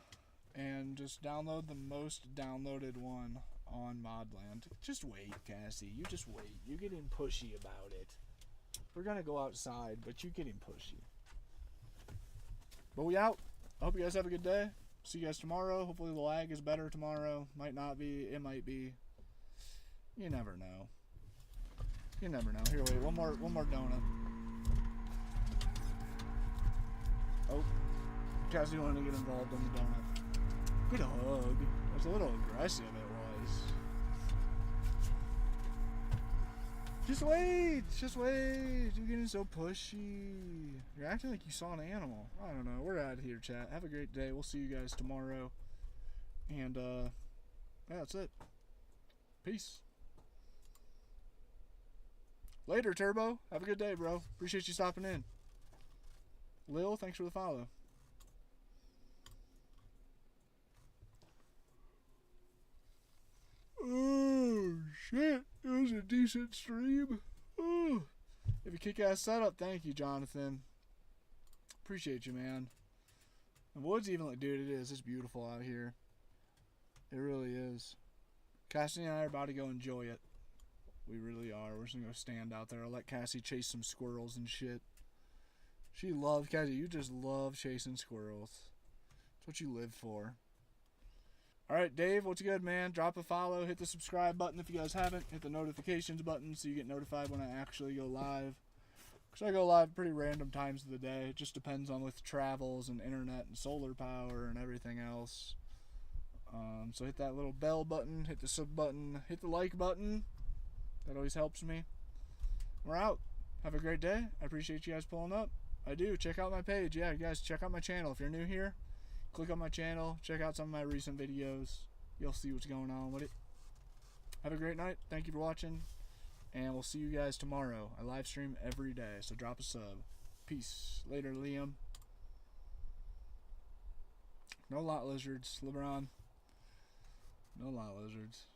and just download the most downloaded one on Modland. Just wait, Cassie. You just wait. You're getting pushy about it. We're gonna go outside, but you're getting pushy. But we out. I hope you guys have a good day. See you guys tomorrow. Hopefully the lag is better tomorrow. Might not be. It might be. You never know. You never know. Here, wait. One more donut. Oh, Cassie wanted to get involved in the donut. Good hug. It was a little aggressive. It was. Just wait. Just wait. You're getting so pushy. You're acting like you saw an animal. I don't know. We're out of here, chat. Have a great day. We'll see you guys tomorrow. And yeah, that's it. Peace. Later, Turbo. Have a good day, bro. Appreciate you stopping in. Lil, thanks for the follow. Oh, shit. It was a decent stream. Oh. If you kick-ass setup, thank you, Jonathan. Appreciate you, man. The woods even look, dude, it is. It's beautiful out here. It really is. Cassie and I are about to go enjoy it. We really are. We're just going to go stand out there. I'll let Cassie chase some squirrels and shit. She loves, Cassie, you just love chasing squirrels. That's what you live for. Alright, Dave, what's good, man? Drop a follow, hit the subscribe button if you guys haven't. Hit the notifications button so you get notified when I actually go live. Because I go live pretty random times of the day. It just depends on with travels and internet and solar power and everything else. So hit that little bell button, hit the sub button, hit the like button. That always helps me. We're out. Have a great day. I appreciate you guys pulling up. I do. Check out my page. Yeah, you guys, check out my channel. If you're new here, click on my channel. Check out some of my recent videos. You'll see what's going on with it. Have a great night. Thank you for watching. And we'll see you guys tomorrow. I live stream every day, so drop a sub. Peace. Later, Liam. No lot lizards. LeBron. No lot lizards.